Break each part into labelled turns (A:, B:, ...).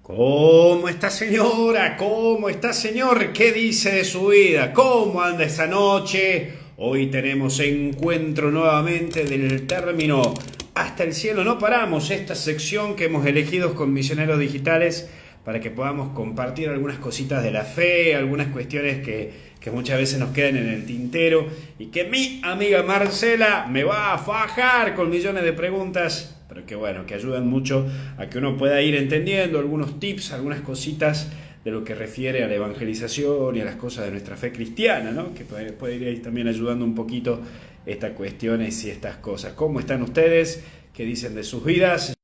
A: ¿Cómo está señora? ¿Cómo está señor? ¿Qué dice de su vida? ¿Cómo anda esta noche? Hoy tenemos encuentro nuevamente del término Hasta el cielo no paramos, esta sección que hemos elegido con Misioneros Digitales para que podamos compartir algunas cositas de la fe, algunas cuestiones que muchas veces nos quedan en el tintero y que mi amiga Marcela me va a fajar con millones de preguntas, pero que bueno, que ayudan mucho a que uno pueda ir entendiendo algunos tips, algunas cositas de lo que refiere a la evangelización y a las cosas de nuestra fe cristiana, ¿no? Que puede ir también ayudando un poquito estas cuestiones y estas cosas. ¿Cómo están ustedes? ¿Qué dicen de sus vidas?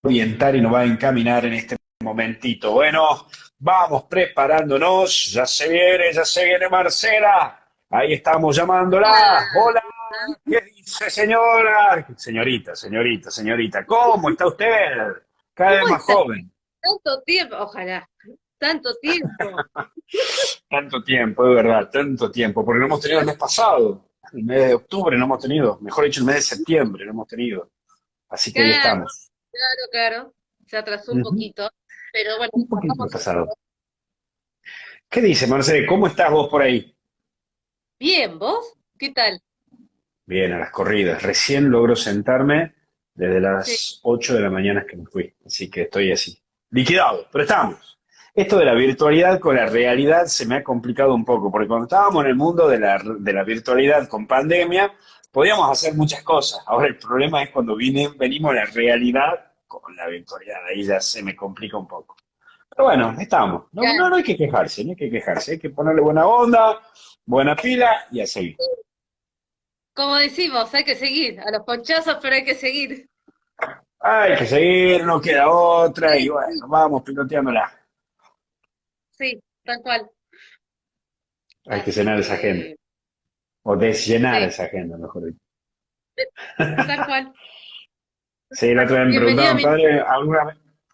A: Orientar y nos va a encaminar en este momentito. Bueno, vamos preparándonos. Ya se viene Marcela. Ahí estamos llamándola.
B: Hola,
A: Hola, ¿qué dice señora? Señorita, señorita, señorita, ¿cómo está usted? Cada vez
B: ¿cómo
A: más
B: estás?
A: joven.
B: Tanto tiempo, ojalá, tanto tiempo.
A: Tanto tiempo, de verdad, tanto tiempo, porque no hemos tenido el mes pasado, el mes de octubre no hemos tenido, mejor dicho, el mes de septiembre no hemos tenido. Así que ahí
B: Claro,
A: estamos.
B: claro, se atrasó un
A: Ujú.
B: poquito, pero bueno,
A: Un poquito
B: estamos
A: pasado. ¿Qué dice, Marcelo? ¿Cómo estás vos por ahí?
B: bien, ¿vos? ¿Qué tal?
A: Bien, a las corridas. Recién logro sentarme desde
B: Sí,
A: las 8 de la mañana que me fui. Así que estoy así. Liquidado, pero estamos. Esto de la virtualidad con la realidad se me ha complicado un poco, porque cuando estábamos en el mundo de la virtualidad con pandemia, podíamos hacer muchas cosas. Ahora el problema es cuando venimos a la realidad con la virtualidad. Ahí ya se me complica un poco. Pero bueno, estamos. No, no,
B: claro.
A: no hay que quejarse, no hay que quejarse. Hay que ponerle buena onda, buena pila y a seguir.
B: Como decimos, hay que seguir, a los ponchazos, pero hay que seguir.
A: Hay que seguir, no queda otra y
B: Sí, sí,
A: bueno, vamos piloteándola.
B: sí, tal cual.
A: Hay que
B: Así
A: llenar esa agenda,
B: que,
A: o desllenar
B: sí,
A: esa agenda, mejor dicho.
B: tal cual.
A: Sí, la otra vez me
B: Bienvenida a
A: preguntaban,
B: mi...
A: padre,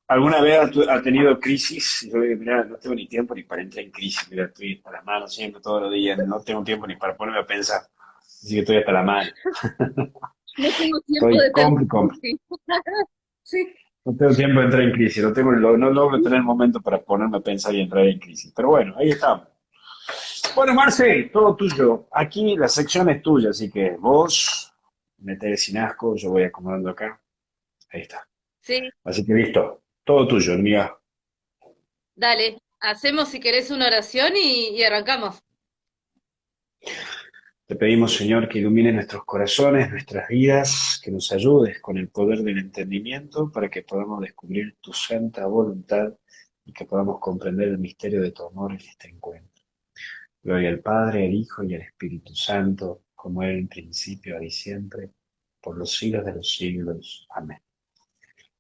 A: ¿alguna vez ha tenido crisis? Y yo digo, mira, no tengo ni tiempo ni para entrar en crisis, mira, estoy hasta las manos siempre, todos los días, no tengo tiempo ni para ponerme a pensar, así que estoy hasta la mano.
B: No tengo tiempo
A: Estoy
B: de pensar.
A: compli, compli.
B: Sí, sí,
A: No tengo tiempo de entrar en crisis, no logro tener el momento para ponerme a pensar y entrar en crisis. Pero bueno, ahí estamos. Bueno, Marce, todo tuyo. Aquí la sección es tuya, así que vos metés sin asco, yo voy acomodando acá. Ahí está.
B: sí,
A: Así que listo. Todo tuyo, amiga.
B: dale. Hacemos si querés una oración y arrancamos.
A: Te pedimos, Señor, que ilumine nuestros corazones, nuestras vidas, que nos ayudes con el poder del entendimiento para que podamos descubrir tu santa voluntad y que podamos comprender el misterio de tu amor en este encuentro. Gloria al Padre, al Hijo y al Espíritu Santo, como era en principio, ahora y siempre, por los siglos de los siglos. Amén.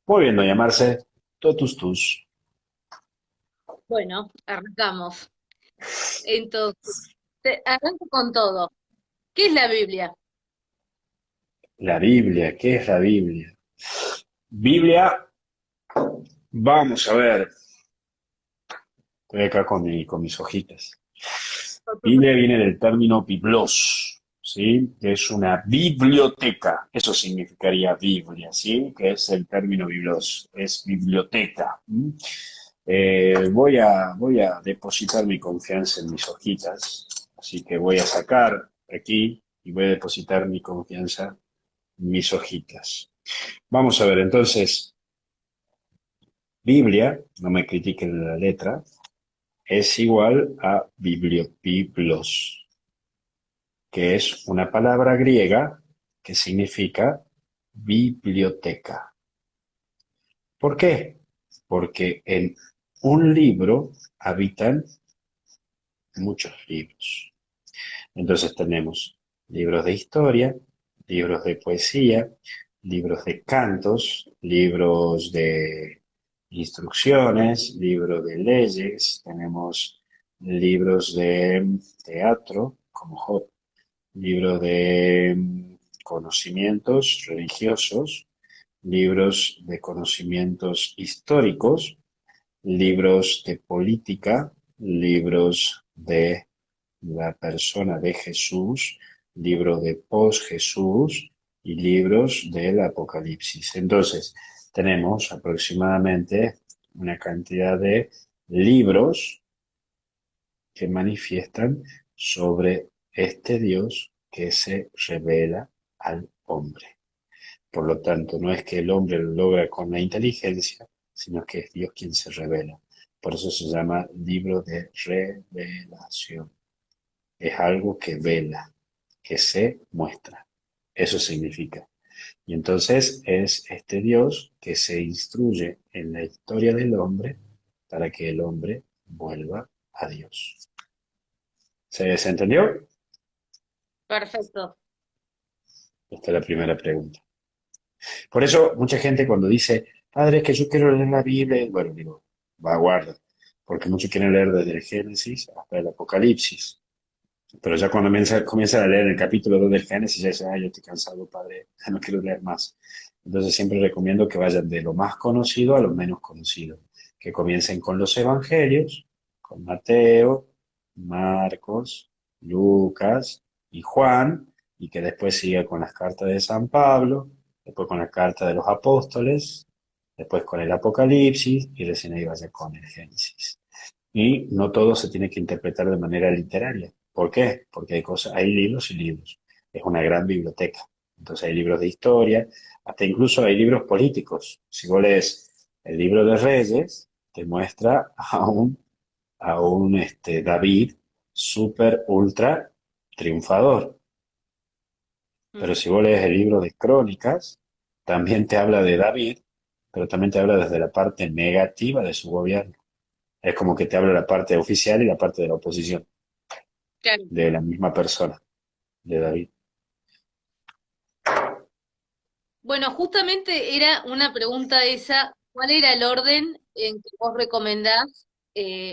A: Muy bien, doña Marce, totus tus.
B: Bueno, arrancamos. Entonces, arranco con todo. ¿Qué es la Biblia?
A: La Biblia, ¿qué es la Biblia? Biblia, vamos a ver, estoy acá con mis hojitas. Biblia viene del término biblos, ¿sí? Que es una biblioteca, eso significaría Biblia, ¿sí? Que es el término biblos, es biblioteca. ¿M? Voy a depositar mi confianza en mis hojitas, así que voy a sacar aquí y voy a depositar mi confianza en mis hojitas. Vamos a ver, entonces, Biblia, no me critiquen la letra, es igual a biblos, que es una palabra griega que significa biblioteca. ¿Por qué? Porque en un libro habitan muchos libros. Entonces tenemos libros de historia, libros de poesía, libros de cantos, libros de instrucciones, libros de leyes, tenemos libros de teatro, como Job, libros de conocimientos religiosos, libros de conocimientos históricos, libros de política, libros de la persona de Jesús, libros de post-Jesús y libros del Apocalipsis. Entonces, tenemos aproximadamente una cantidad de libros que manifiestan sobre este Dios que se revela al hombre. Por lo tanto, no es que el hombre lo logra con la inteligencia, sino que es Dios quien se revela. Por eso se llama libro de revelación. Es algo que vela, que se muestra. Eso significa. Y entonces es este Dios que se instruye en la historia del hombre para que el hombre vuelva a Dios. ¿Se entendió?
B: Perfecto.
A: Esta es la primera pregunta. Por eso mucha gente cuando dice, padre, es que yo quiero leer la Biblia, bueno, digo, va, guarda, porque muchos quieren leer desde el Génesis hasta el Apocalipsis. Pero ya cuando comienzan a leer el capítulo 2 del Génesis, ya dicen, ay, yo estoy cansado, padre, ya no quiero leer más. Entonces siempre recomiendo que vayan de lo más conocido a lo menos conocido. Que comiencen con los evangelios, con Mateo, Marcos, Lucas y Juan, y que después siga con las cartas de San Pablo, después con la carta de los apóstoles, después con el Apocalipsis, y recién ahí vaya con el Génesis. Y no todo se tiene que interpretar de manera literaria. ¿Por qué? Porque hay cosas, hay libros y libros. Es una gran biblioteca. Entonces hay libros de historia, hasta incluso hay libros políticos. Si vos lees el libro de Reyes, te muestra a un David súper ultra triunfador. Pero
B: Mm.
A: si vos lees el libro de Crónicas, también te habla de David, pero también te habla desde la parte negativa de su gobierno. Es como que te habla la parte oficial y la parte de la oposición,
B: Claro.
A: de la misma persona, de David.
B: Bueno, justamente era una pregunta esa, ¿cuál era el orden en que vos recomendás,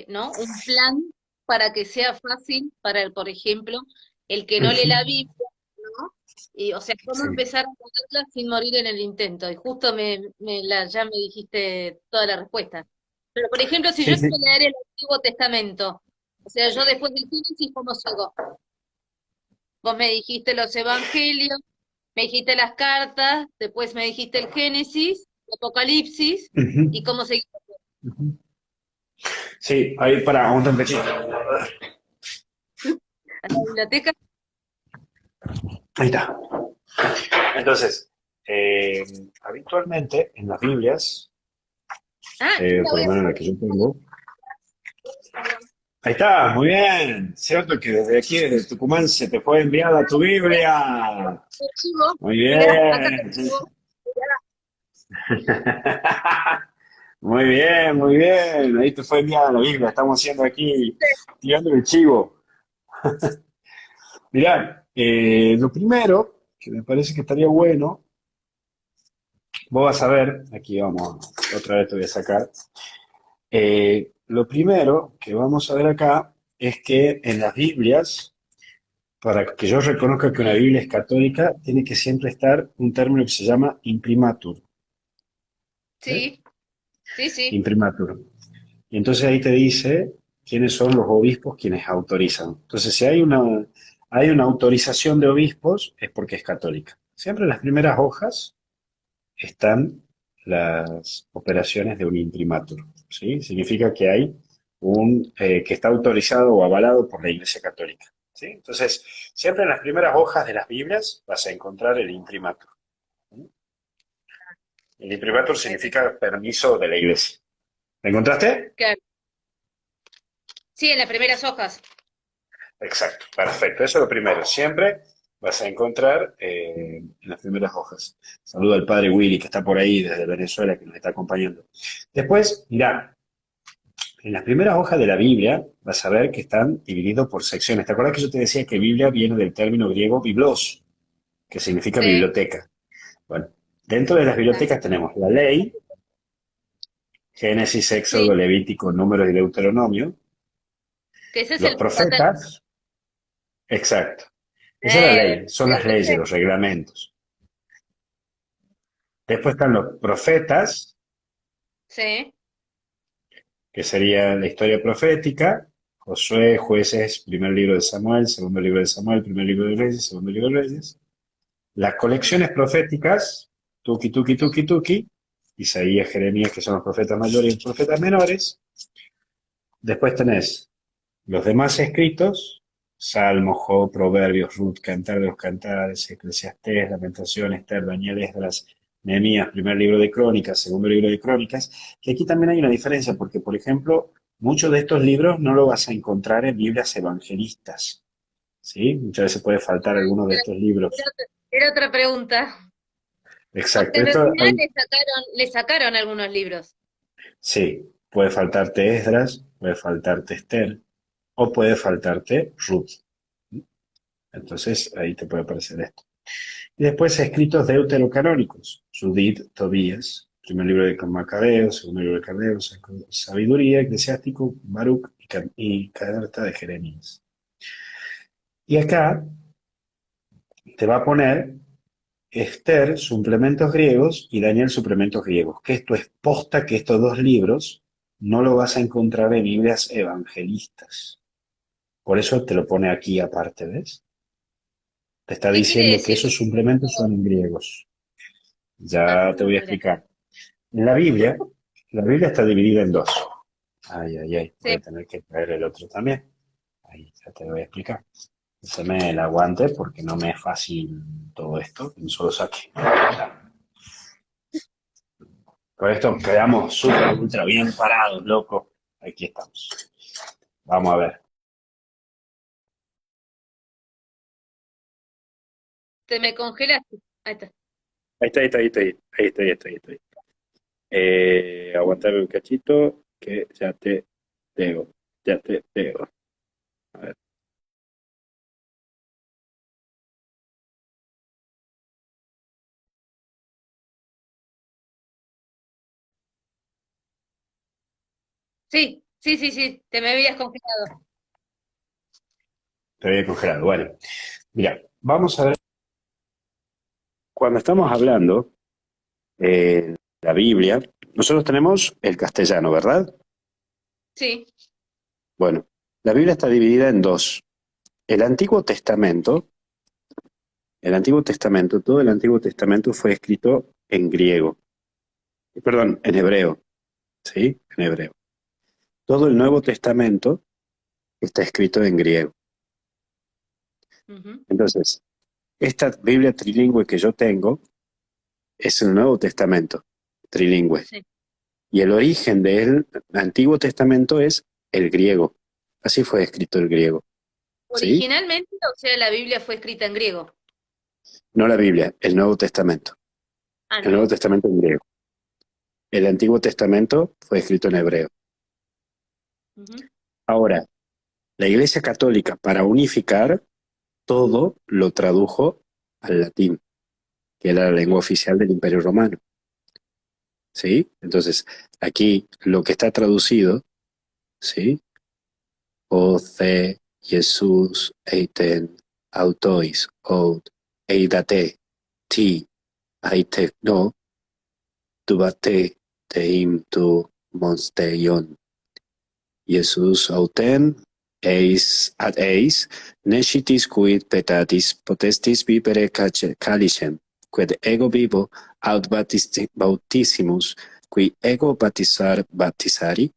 B: ¿no? Un plan para que sea fácil para el, por ejemplo, el que no lee la Biblia, ¿no? Y, o sea, cómo
A: Sí,
B: empezar a leerla sin morir en el intento. Y justo ya me dijiste toda la respuesta. Pero, por ejemplo, si yo
A: sí,
B: quiero
A: sí.
B: leer el Antiguo Testamento, o sea, yo después del Génesis, ¿cómo sigo? Vos me dijiste los evangelios, me dijiste las cartas, después me dijiste el Génesis, el Apocalipsis,
A: Ujú,
B: y cómo seguir
A: ujú. Sí, ahí para un tempechito.
B: a la biblioteca.
A: Ahí está. Entonces, eh, habitualmente en las Biblias,
B: Ah, yo la
A: por
B: voy
A: lo
B: a
A: menos en
B: hacer
A: la que yo tengo, ahí está, muy bien. Cierto que desde aquí, desde Tucumán, se te fue enviada tu Biblia.
B: de archivo.
A: Muy
B: Mirá, acá te
A: bien.
B: archivo.
A: Muy bien, muy bien. Ahí te fue enviada la Biblia. Estamos haciendo aquí, tirando el chivo. Mirá, lo primero que me parece que estaría bueno, vos vas a ver, aquí vamos, otra vez te voy a sacar. Lo primero que vamos a ver acá es que en las Biblias, para que yo reconozca que una Biblia es católica, tiene que siempre estar un término que se llama imprimatur. ¿Eh?
B: Sí, sí, sí.
A: Imprimatur. Y entonces ahí te dice quiénes son los obispos quienes autorizan. Entonces, si hay una autorización de obispos, es porque es católica. Siempre en las primeras hojas están las operaciones de un imprimatur, ¿sí? Significa que hay que está autorizado o avalado por la Iglesia Católica, ¿sí? Entonces, siempre en las primeras hojas de las Biblias vas a encontrar el imprimatur. ¿Sí? El imprimatur significa permiso de la Iglesia. ¿Me encontraste?
B: Claro. Sí, en las primeras hojas.
A: Exacto, perfecto. Eso es lo primero. Siempre vas a encontrar en las primeras hojas. Saludo al padre Willy, que está por ahí desde Venezuela, que nos está acompañando. Después, mirá, en las primeras hojas de la Biblia vas a ver que están divididos por secciones. ¿Te acuerdas que yo te decía que Biblia viene del término griego biblos, que significa
B: Sí.
A: biblioteca? Bueno, dentro de las
B: Ah,
A: bibliotecas tenemos la ley, Génesis,
B: sí,
A: Éxodo, Levítico, Números y Deuteronomio,
B: que ese es
A: los
B: el Pentateuco.
A: profetas, exacto. Esa es la ley, son las
B: Sí,
A: leyes, los reglamentos. Después están los profetas,
B: sí,
A: que sería la historia profética, Josué, Jueces, primer libro de Samuel, segundo libro de Samuel, primer libro de Reyes, segundo libro de Reyes. Las colecciones proféticas, Tuki, Tuki, Tuki, Tuki, Isaías, Jeremías, que son los profetas mayores y los profetas menores. Después tenés los demás escritos, Salmos, Job, Proverbios, Ruth, Cantar de los Cantares, Eclesiastés, Lamentaciones, Esther, Daniel, Esdras, Nehemías, primer libro de Crónicas, segundo libro de Crónicas, que aquí también hay una diferencia, porque, por ejemplo, muchos de estos libros no lo vas a encontrar en Biblias evangelistas, ¿sí? Muchas veces puede faltar alguno de estos
B: Era
A: libros.
B: era otra pregunta.
A: Exacto,
B: Porque en
A: esto
B: realidad le sacaron algunos libros.
A: sí, puede faltarte Esdras, puede faltarte Esther, o puede faltarte Ruth. Entonces ahí te puede aparecer esto. Y después escritos deuterocanónicos, Judith, Tobías, primer libro de Macabeos, segundo libro de Cabeos, Sabiduría, Eclesiástico, Baruch y Carta de Jeremías. Y acá te va a poner Esther, suplementos griegos, y Daniel, suplementos griegos. Que esto es posta que estos dos libros no lo vas a encontrar en Biblias evangelistas. Por eso te lo pone aquí aparte, ¿ves? Te está
B: ¿Qué quiere
A: diciendo que
B: decir?
A: esos suplementos son en griegos.
B: Ah,
A: Ya te voy a
B: mira.
A: explicar. En la Biblia está dividida en dos. Ay, ay, ay, voy
B: Sí.
A: a tener que traer el otro también. Ahí ya te voy a explicar. Se me el aguante porque no me es fácil todo esto, en un solo saque. Con esto quedamos súper, ultra bien parados, loco. Aquí estamos. Vamos a ver.
B: Te me congelaste. Ahí está.
A: Ahí está. Aguantame un cachito que ya te debo. Ya te debo. A ver.
B: Sí, sí, sí, sí. Te me habías congelado.
A: Te había congelado. Bueno, mira, vamos a ver. Cuando estamos hablando de la Biblia, nosotros tenemos el castellano, ¿verdad?
B: Sí.
A: Bueno, la Biblia está dividida en dos. El Antiguo Testamento, todo el Antiguo Testamento fue escrito en griego, perdón, en hebreo, ¿sí? En hebreo. Todo el Nuevo Testamento está escrito en griego.
B: Ujú.
A: Entonces, esta Biblia trilingüe que yo tengo es el Nuevo Testamento, trilingüe.
B: Sí.
A: Y el origen del Antiguo Testamento es el griego. Así fue escrito el griego, ¿sí?
B: Originalmente, o sea, la Biblia fue escrita en griego.
A: No la Biblia, el Nuevo Testamento.
B: Ah,
A: El Nuevo
B: nuevo.
A: Testamento en griego. El Antiguo Testamento fue escrito en hebreo.
B: Ujú.
A: Ahora, la Iglesia Católica, para unificar, todo lo tradujo al latín, que era la lengua
B: Ujú.
A: oficial del Imperio Romano. ¿Sí? Entonces, aquí lo que está traducido, ¿sí? O, C, Jesús, Eiten, Autois, Od, Eidate, Ti, Aite, no, Tubate, Teim, Tu, Monsteion. Jesús auten, ad eis, nescitis quid petatis potestis vivere calicem, quid ego vivo aut bautissimus, qui ego baptizari.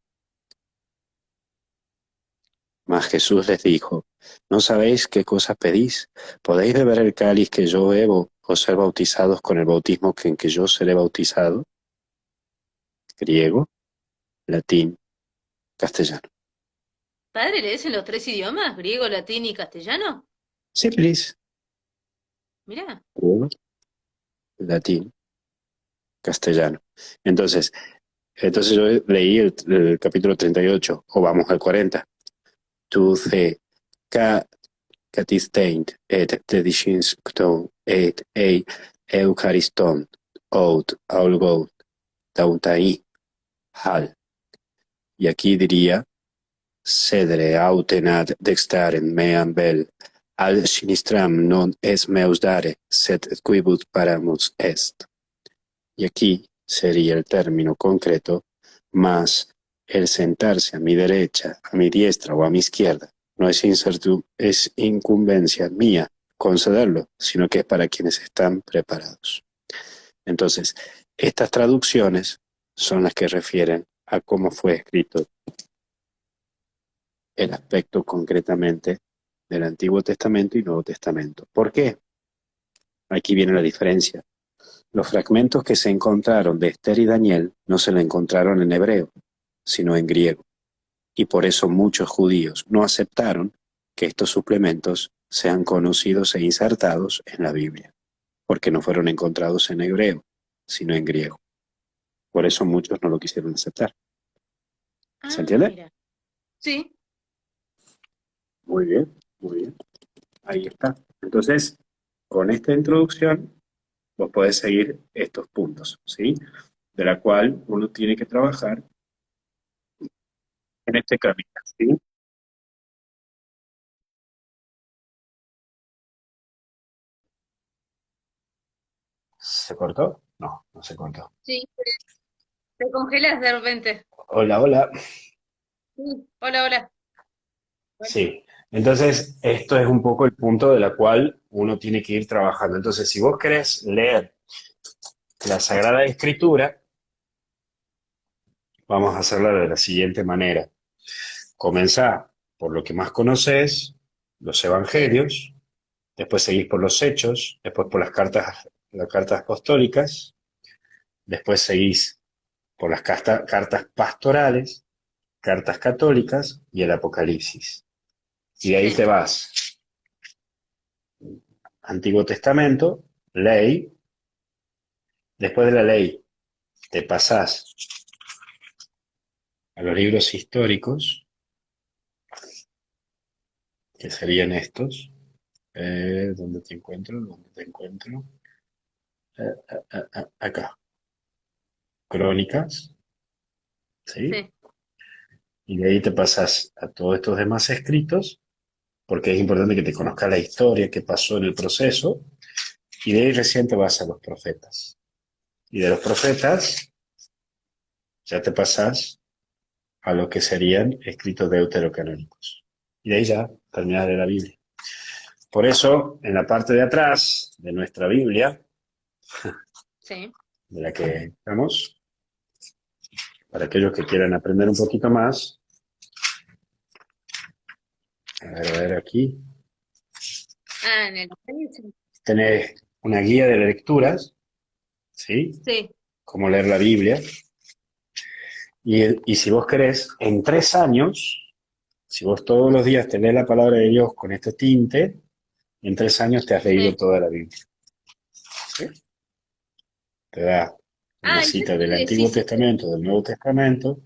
A: Mas Jesús les dijo, ¿no sabéis qué cosas pedís? ¿Podéis beber el cáliz que yo bebo o ser bautizados con el bautismo en que yo seré bautizado? Griego, latín, castellano.
B: ¿Padre, lees en los tres idiomas? ¿Griego, latín y castellano?
A: Simplis.
B: Mirá.
A: Griego, latín, castellano. Entonces yo leí el capítulo 38, o vamos al 40. Tu ce catisteint et dedicinscton et ei euchariston out aulgot tautai hal. Y aquí diría, cedere autenat dextaren meam vel, al sinistram non es meus dare, sed quibus paramus est. Y aquí sería el término concreto, más el sentarse a mi derecha, a mi diestra o a mi izquierda. No es incumbencia mía concederlo, sino que es para quienes están preparados. Entonces, estas traducciones son las que refieren a cómo fue escrito el aspecto concretamente del Antiguo Testamento y Nuevo Testamento. ¿Por qué? Aquí viene la diferencia. Los fragmentos que se encontraron de Esther y Daniel no se lo encontraron en hebreo, sino en griego. Y por eso muchos judíos no aceptaron que estos suplementos sean conocidos e insertados en la Biblia, porque no fueron encontrados en hebreo, sino en griego. Por eso muchos no lo quisieron aceptar. ¿Se entiende?
B: Mira. Sí.
A: Muy bien, muy bien. Ahí está. Entonces, con esta introducción, vos podés seguir estos puntos, ¿sí? De la cual uno tiene que trabajar en este camino, ¿sí? ¿Se cortó? No, no se cortó.
B: Sí, te congelas de repente.
A: Hola, hola.
B: Sí. Hola, hola. Bueno,
A: Sí, entonces esto es un poco el punto de la cual uno tiene que ir trabajando. Entonces, si vos querés leer la Sagrada Escritura, vamos a hacerla de la siguiente manera. Comenzá por lo que más conoces, los
B: sí,
A: evangelios, después seguís por los hechos, después por las cartas apostólicas, después seguís por las cartas pastorales, cartas católicas y el Apocalipsis. Y de ahí te
B: sí.
A: vas. Antiguo Testamento, ley, después de la ley te pasás a los libros históricos, que serían estos. ¿Dónde te encuentro? ¿Dónde te encuentro? Acá. Crónicas, ¿sí?
B: Sí.
A: Y de ahí te pasas a todos estos demás escritos, porque es importante que te conozcas la historia, qué pasó en el proceso, y de ahí recién te vas a los profetas. Y de los profetas ya te pasas a lo que serían escritos deuterocanónicos. Y de ahí ya terminas de la Biblia. Por eso, en la parte de atrás de nuestra Biblia,
B: Sí.
A: de la que estamos, para aquellos que quieran aprender un poquito más, a ver aquí,
B: En el Apocalipsis.
A: tenés una guía de lecturas, ¿sí?
B: Sí,
A: Cómo leer la Biblia. Y si vos querés, en 3 años, si vos todos los días te lees la palabra de Dios con este tinte, en 3 años te has leído
B: sí.
A: toda la Biblia. ¿Sí? Te da una
B: Entonces
A: cita del Antiguo
B: decís,
A: Testamento, del Nuevo Testamento,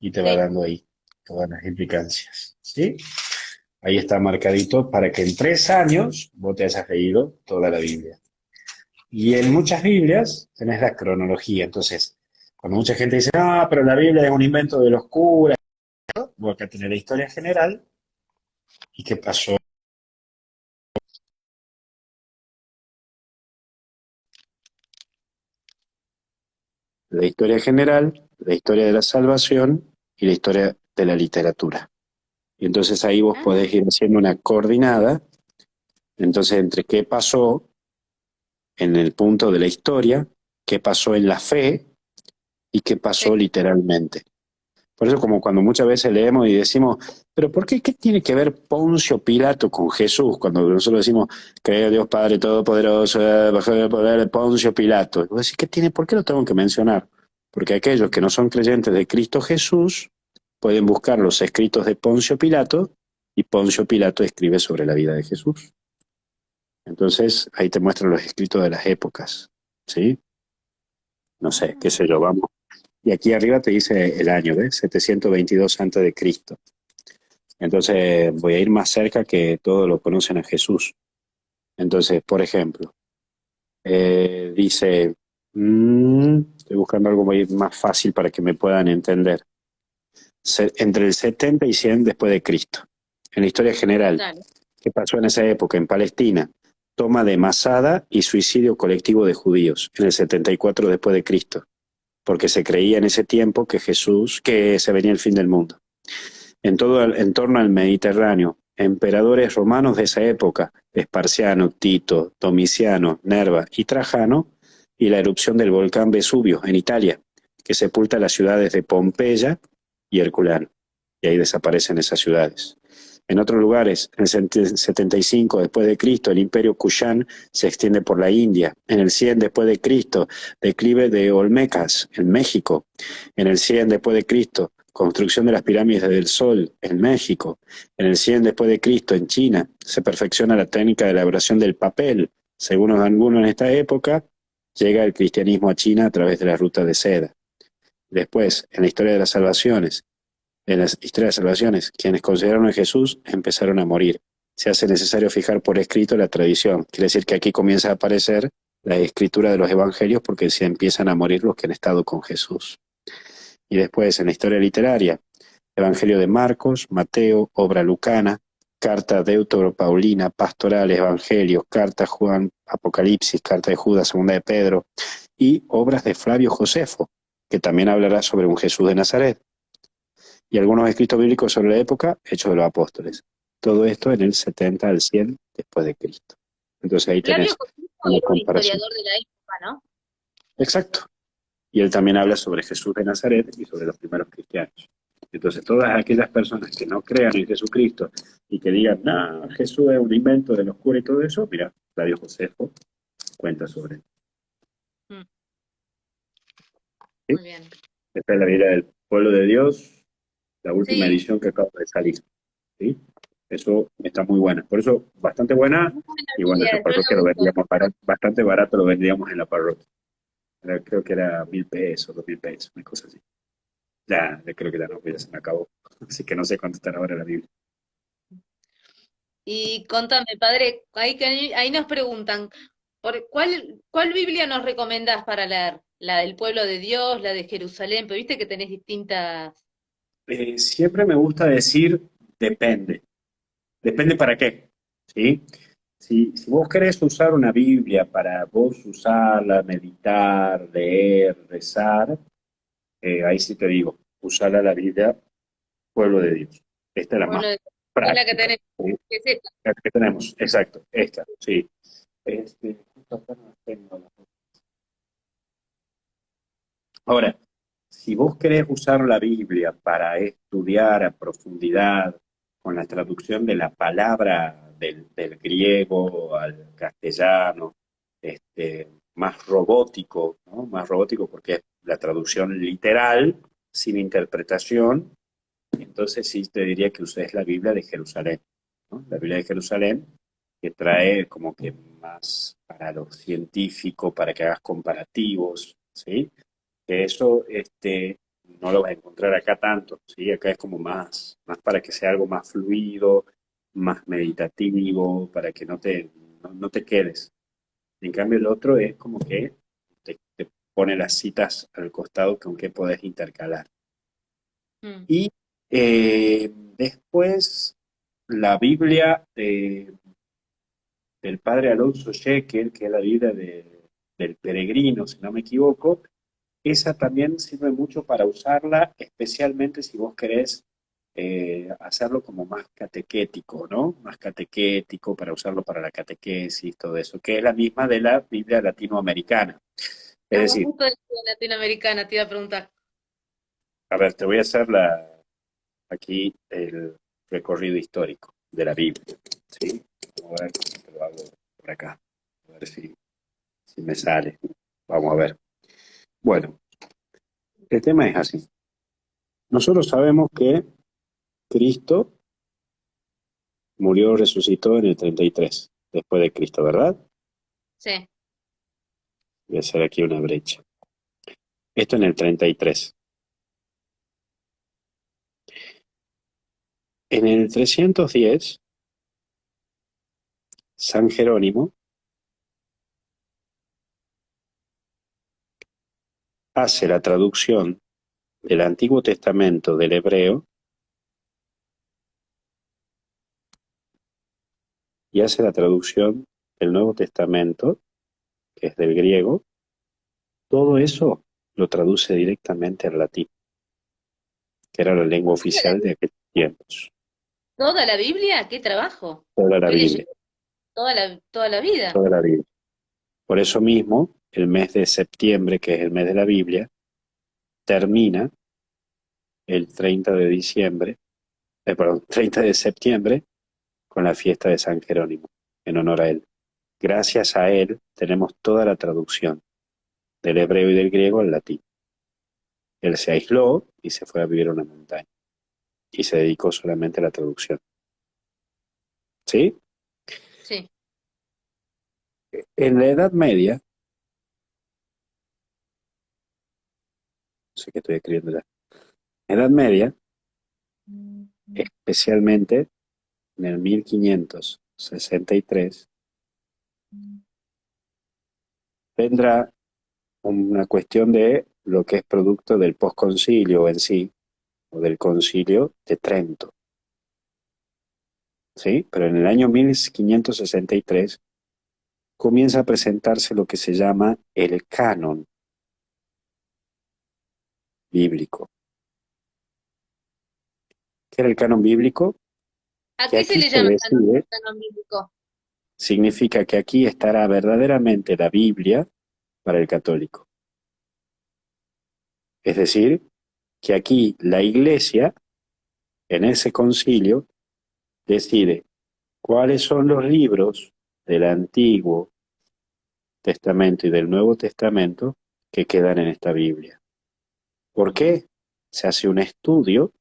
A: y te va
B: sí.
A: dando ahí todas las implicancias. ¿Sí? Ahí está marcadito para que en 3 años vos te hayas leído toda la Biblia. Y en muchas Biblias tenés la cronología. Entonces, cuando mucha gente dice, no, pero la Biblia es un invento de los curas, vos acá tenés la historia general y qué pasó. La historia general, la historia de la salvación y la historia de la literatura. Y entonces ahí vos
B: Ah,
A: podés ir haciendo una coordinada, entonces entre qué pasó en el punto de la historia, qué pasó en la fe y qué pasó
B: sí.
A: literalmente. Por eso como cuando muchas veces leemos y decimos, pero ¿por qué? ¿Qué tiene que ver Poncio Pilato con Jesús? Cuando nosotros decimos, creo en Dios Padre Todopoderoso, bajo el poder de Poncio Pilato. Y vos decís, ¿por qué lo tengo que mencionar? Porque aquellos que no son creyentes de Cristo Jesús pueden buscar los escritos de Poncio Pilato y Poncio Pilato escribe sobre la vida de Jesús. Entonces ahí te muestran los escritos de las épocas, ¿sí? No sé, qué sé yo,
B: Bien.
A: vamos. Y aquí arriba te dice el año, ¿ves? 722 antes de Cristo. Entonces voy a ir más cerca que todos lo conocen a Jesús. Entonces, por ejemplo, dice, estoy buscando algo muy más fácil para que me puedan entender. Entre el 70 y 100 después de Cristo. En la historia general,
B: Dale.
A: ¿qué pasó en esa época? En Palestina, toma de Masada y suicidio colectivo de judíos en el 74 después de Cristo, porque se creía en ese tiempo que que se venía el fin del mundo. En torno al Mediterráneo, emperadores romanos de esa época, Esparciano, Tito, Domiciano, Nerva y Trajano, y la erupción del volcán Vesubio en Italia, que sepulta las ciudades de Pompeya y Herculano, y ahí desaparecen esas ciudades. En otros lugares, en el 75 después de Cristo, el imperio Kushan se extiende por la India. En el 100 después de Cristo, declive de Olmecas en México. En el 100 después de Cristo, construcción de las pirámides del Sol en México. En el 100 después de Cristo, en China, se perfecciona la técnica de elaboración del papel. Según algunos en esta época, llega el cristianismo a China a través de la ruta de seda. Después, en la historia de las salvaciones, quienes consideraron a Jesús empezaron a morir. Se hace necesario fijar por escrito la tradición. Quiere decir que aquí comienza a aparecer la escritura de los evangelios porque se empiezan a morir los que han estado con Jesús. Y después, en la historia literaria, Evangelio de Marcos, Mateo, obra lucana, carta Deutero-Paulina, pastorales, evangelios, carta Juan, Apocalipsis, carta de Judas, segunda de Pedro, y obras de Flavio Josefo, que también hablará sobre un Jesús de Nazaret, y algunos escritos bíblicos sobre la época, Hechos de los Apóstoles. Todo esto en el 70 al 100 después de Cristo. Entonces ahí
B: Flavio
A: tenés
B: Josefo
A: una
B: es un
A: comparación.
B: historiador de la época, ¿no?
A: Exacto. Y él también habla sobre Jesús de Nazaret y sobre los primeros cristianos. Entonces todas aquellas personas que no crean en Jesucristo y que digan, no, Jesús es un invento de los curas y todo eso, mira, Flavio Josefo cuenta sobre él.
B: Mm,
A: ¿Sí?
B: muy bien.
A: Esta es la Biblia del pueblo de Dios, la última
B: Sí,
A: edición que acaba de salir. ¿Sí? Eso está muy buena. Por eso, bastante buena.
B: muy buena
A: Y bueno, en la
B: Biblia, yo
A: parroquia
B: la
A: lo
B: uso.
A: vendíamos bastante barato, lo vendíamos en la parroquia. Creo que era 1.000 pesos, 2.000 pesos, una cosa así. Ya creo que ya no, ya se me acabó. Así que no sé cuánto está ahora la Biblia.
B: Y contame, padre, ahí nos preguntan, ¿cuál Biblia nos recomendás para leer? ¿La del pueblo de Dios, la de Jerusalén? Pero viste que tenés distintas...
A: Siempre me gusta decir depende. Depende para qué. ¿Sí? Si vos querés usar una Biblia para vos usarla, meditar, leer, rezar, ahí sí te digo, usarla la Biblia, pueblo de Dios. Esta es la más
B: Pueblo de Dios, es la que
A: práctica.
B: tenés,
A: ¿Sí?
B: que es esta.
A: La que tenemos, exacto, esta, sí. Justo acá no tengo Ahora, si vos querés usar la Biblia para estudiar a profundidad con la traducción de la palabra del griego al castellano, más robótico, ¿no? Más robótico porque es la traducción literal, sin interpretación, entonces sí te diría que uses la Biblia de Jerusalén, ¿no? La Biblia de Jerusalén que trae como que más para lo científico, para que hagas comparativos, ¿sí? Que eso no lo vas a encontrar acá tanto, ¿sí? Acá es como más para que sea algo más fluido, más meditativo, para que no te quedes. En cambio, el otro es como que te pone las citas al costado con que podés intercalar.
B: Mm.
A: Y después la Biblia del padre Alonso Shekel, que es la Biblia del peregrino, si no me equivoco, esa también sirve mucho para usarla, especialmente si vos querés hacerlo como más catequético, ¿no? Más catequético, para usarlo para la catequesis, todo eso, que es la misma de la Biblia latinoamericana. Es
B: Ah,
A: decir,
B: justo de Latinoamericana, te iba a preguntar.
A: a ver, te voy a hacer aquí el recorrido histórico de la Biblia, ¿sí? Vamos a ver cómo te lo hago por acá, a ver si me sale. Vamos a ver. Bueno, el tema es así. Nosotros sabemos que Cristo murió, resucitó en el 33 después de Cristo, ¿verdad?
B: Sí.
A: Voy a hacer aquí una brecha. Esto en el 33. En el 310, San Jerónimo hace la traducción del Antiguo Testamento del hebreo y hace la traducción del Nuevo Testamento, que es del griego. Todo eso lo traduce directamente al latín, que era la lengua oficial de aquellos tiempos.
B: ¿Toda la Biblia? ¿Qué trabajo?
A: Toda la
B: Estoy leyendo
A: Biblia,
B: toda la vida.
A: toda la Biblia. Por eso mismo, el mes de septiembre, que es el mes de la Biblia, termina el 30 de diciembre, perdón, 30 de septiembre, con la fiesta de San Jerónimo, en honor a él. Gracias a él tenemos toda la traducción del hebreo y del griego al latín. Él se aisló y se fue a vivir a una montaña y se dedicó solamente a la traducción. ¿Sí?
B: Sí.
A: En la Edad Media, no sé qué estoy escribiendo ya, Edad Media, especialmente en el 1563, vendrá una cuestión de lo que es producto del posconcilio en sí, o del concilio de Trento. ¿Sí? Pero en el año 1563 comienza a presentarse lo que se llama el canon bíblico. ¿Qué era el canon bíblico?
B: ¿A
A: Que
B: qué se
A: aquí
B: le
A: se
B: llama
A: decide,
B: canon bíblico?
A: significa que aquí estará verdaderamente la Biblia para el católico. Es decir, que aquí la Iglesia, en ese concilio, decide cuáles son los libros del Antiguo Testamento y del Nuevo Testamento que quedan en esta Biblia. ¿Por qué? Se hace un estudio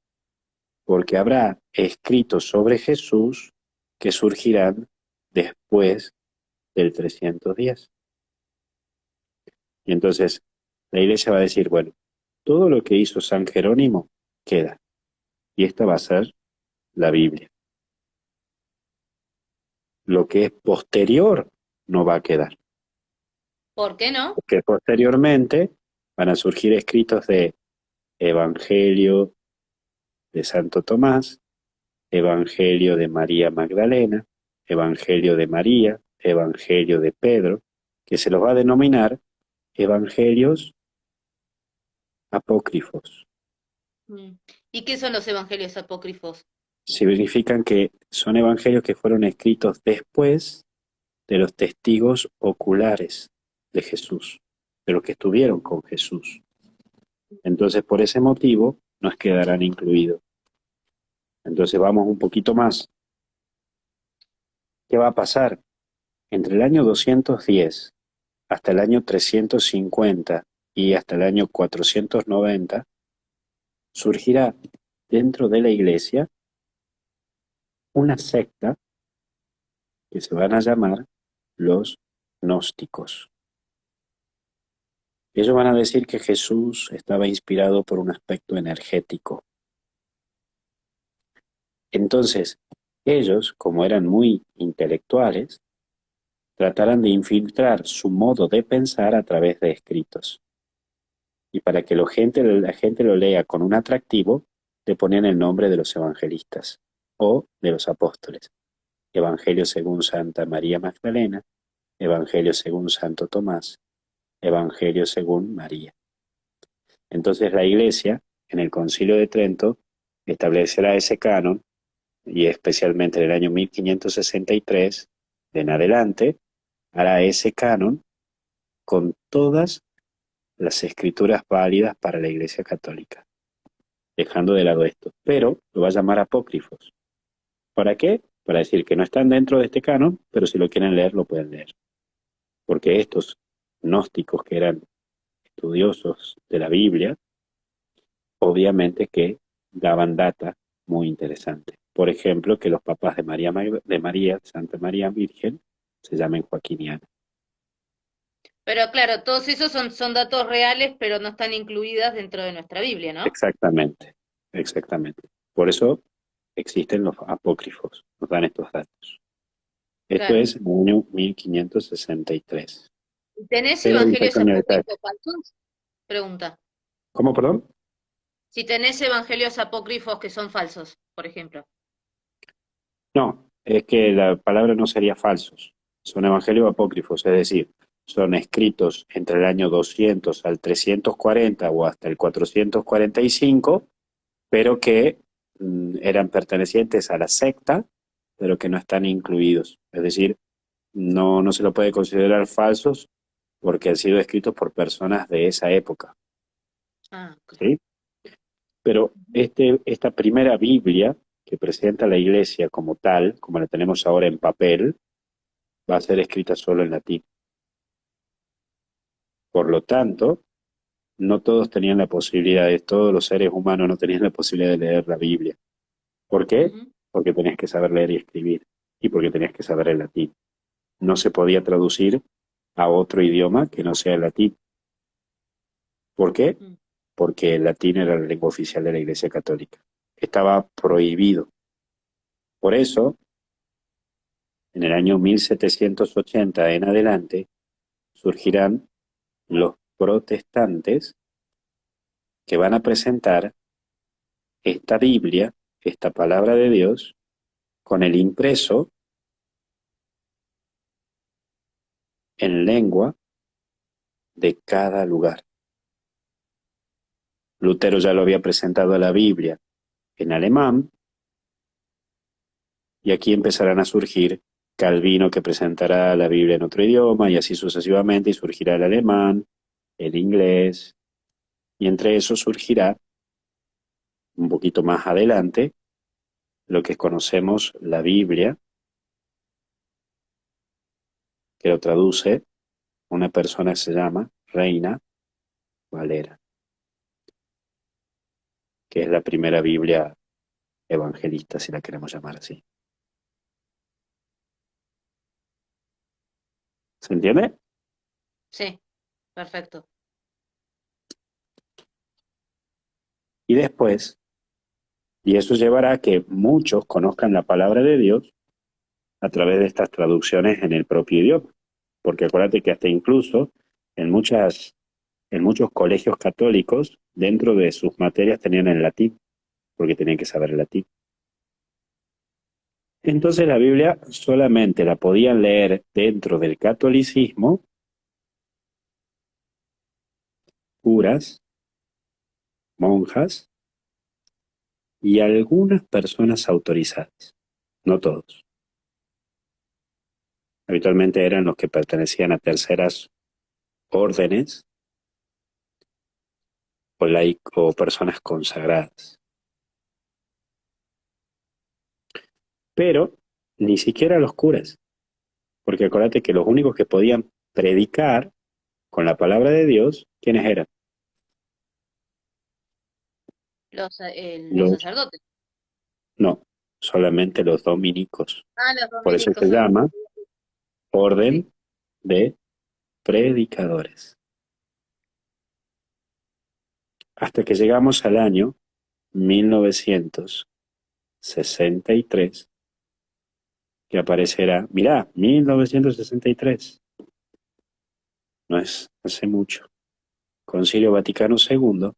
A: porque habrá escritos sobre Jesús que surgirán después del 310. Y entonces la Iglesia va a decir, bueno, todo lo que hizo San Jerónimo queda. Y esta va a ser la Biblia. Lo que es posterior no va a quedar.
B: ¿Por qué no?
A: Porque posteriormente van a surgir escritos de Evangelio de Santo Tomás, Evangelio de María Magdalena, Evangelio de María, Evangelio de Pedro, que se los va a denominar evangelios apócrifos.
B: Mm. ¿Y qué son los evangelios apócrifos?
A: Significan que son evangelios que fueron escritos después de los testigos oculares de Jesús, de los que estuvieron con Jesús. Entonces, por ese motivo, nos quedarán incluidos. Entonces, vamos un poquito más. ¿Qué va a pasar? Entre el año 210 hasta el año 350 y hasta el año 490, surgirá dentro de la Iglesia una secta que se van a llamar los gnósticos. Ellos van a decir que Jesús estaba inspirado por un aspecto energético. Entonces, ellos, como eran muy intelectuales, tratarán de infiltrar su modo de pensar a través de escritos. Y para que la gente lo lea con un atractivo, le ponen el nombre de los evangelistas o de los apóstoles. Evangelio según Santa María Magdalena, Evangelio según Santo Tomás, Evangelio según María. Entonces la Iglesia, en el Concilio de Trento, establecerá ese canon, y especialmente en el año 1563, en adelante, hará ese canon con todas las escrituras válidas para la Iglesia Católica, dejando de lado esto. Pero lo va a llamar apócrifos. ¿Para qué? Para decir que no están dentro de este canon, pero si lo quieren leer, lo pueden leer. Porque estos gnósticos que eran estudiosos de la Biblia, obviamente que daban data muy interesante. Por ejemplo, que los papás de María, Santa María Virgen, se llamen Joaquín y Ana.
B: Pero claro, todos esos son datos reales, pero no están incluidas dentro de nuestra Biblia, ¿no?
A: Exactamente, exactamente. Por eso existen los apócrifos, nos dan estos datos. Esto
B: Claro.
A: es en el año 1563.
B: ¿Tenés
A: Pero un
B: evangelios
A: pequeño detalle.
B: apócrifos falsos? Pregunta.
A: ¿Cómo, perdón?
B: Si tenés evangelios apócrifos que son falsos, por ejemplo.
A: No, es que la palabra no sería falsos. Son evangelios apócrifos, es decir, son escritos entre el año 200 al 340 o hasta el 445, pero que eran pertenecientes a la secta, pero que no están incluidos. Es decir, no se lo puede considerar falsos porque han sido escritos por personas de esa época,
B: Ah, ok.
A: ¿sí? Pero esta primera Biblia que presenta la iglesia como tal, como la tenemos ahora en papel, va a ser escrita solo en latín. Por lo tanto, no todos tenían la posibilidad, todos los seres humanos no tenían la posibilidad de leer la Biblia. ¿Por qué?
B: Ujú,
A: Porque tenías que saber leer y escribir, y porque tenías que saber el latín. No se podía traducir a otro idioma que no sea el latín. ¿Por qué?
B: mm,
A: Porque el latín era la lengua oficial de la Iglesia Católica. Estaba prohibido. Por eso, en el año 1780 en adelante, surgirán los protestantes que van a presentar esta Biblia, esta palabra de Dios, con el impreso en lengua de cada lugar. Lutero ya lo había presentado a la Biblia en alemán, y aquí empezarán a surgir Calvino, que presentará la Biblia en otro idioma, y así sucesivamente, y surgirá el alemán, el inglés, y entre eso surgirá, un poquito más adelante, lo que conocemos la Biblia, que lo traduce una persona que se llama Reina Valera, que es la primera Biblia evangelista, si la queremos llamar así. ¿Se entiende?
B: sí, perfecto.
A: Y después, y eso llevará a que muchos conozcan la palabra de Dios a través de estas traducciones en el propio idioma. Porque acuérdate que hasta incluso en, en muchos colegios católicos, dentro de sus materias tenían el latín, porque tenían que saber el latín. Entonces la Biblia solamente la podían leer dentro del catolicismo curas, monjas y algunas personas autorizadas, no todos. Habitualmente eran los que pertenecían a terceras órdenes o personas consagradas. Pero ni siquiera los curas, porque acuérdate que los únicos que podían predicar con la palabra de Dios, ¿quiénes eran?
B: Los
A: Los,
B: sacerdotes.
A: no, solamente los dominicos.
B: Ah, los
A: Por eso
B: dominicos
A: se
B: son.
A: llama
B: Sí.
A: orden de predicadores. Hasta que llegamos al año 1963, que aparecerá, mirá, 1963, no es hace mucho, Concilio Vaticano II,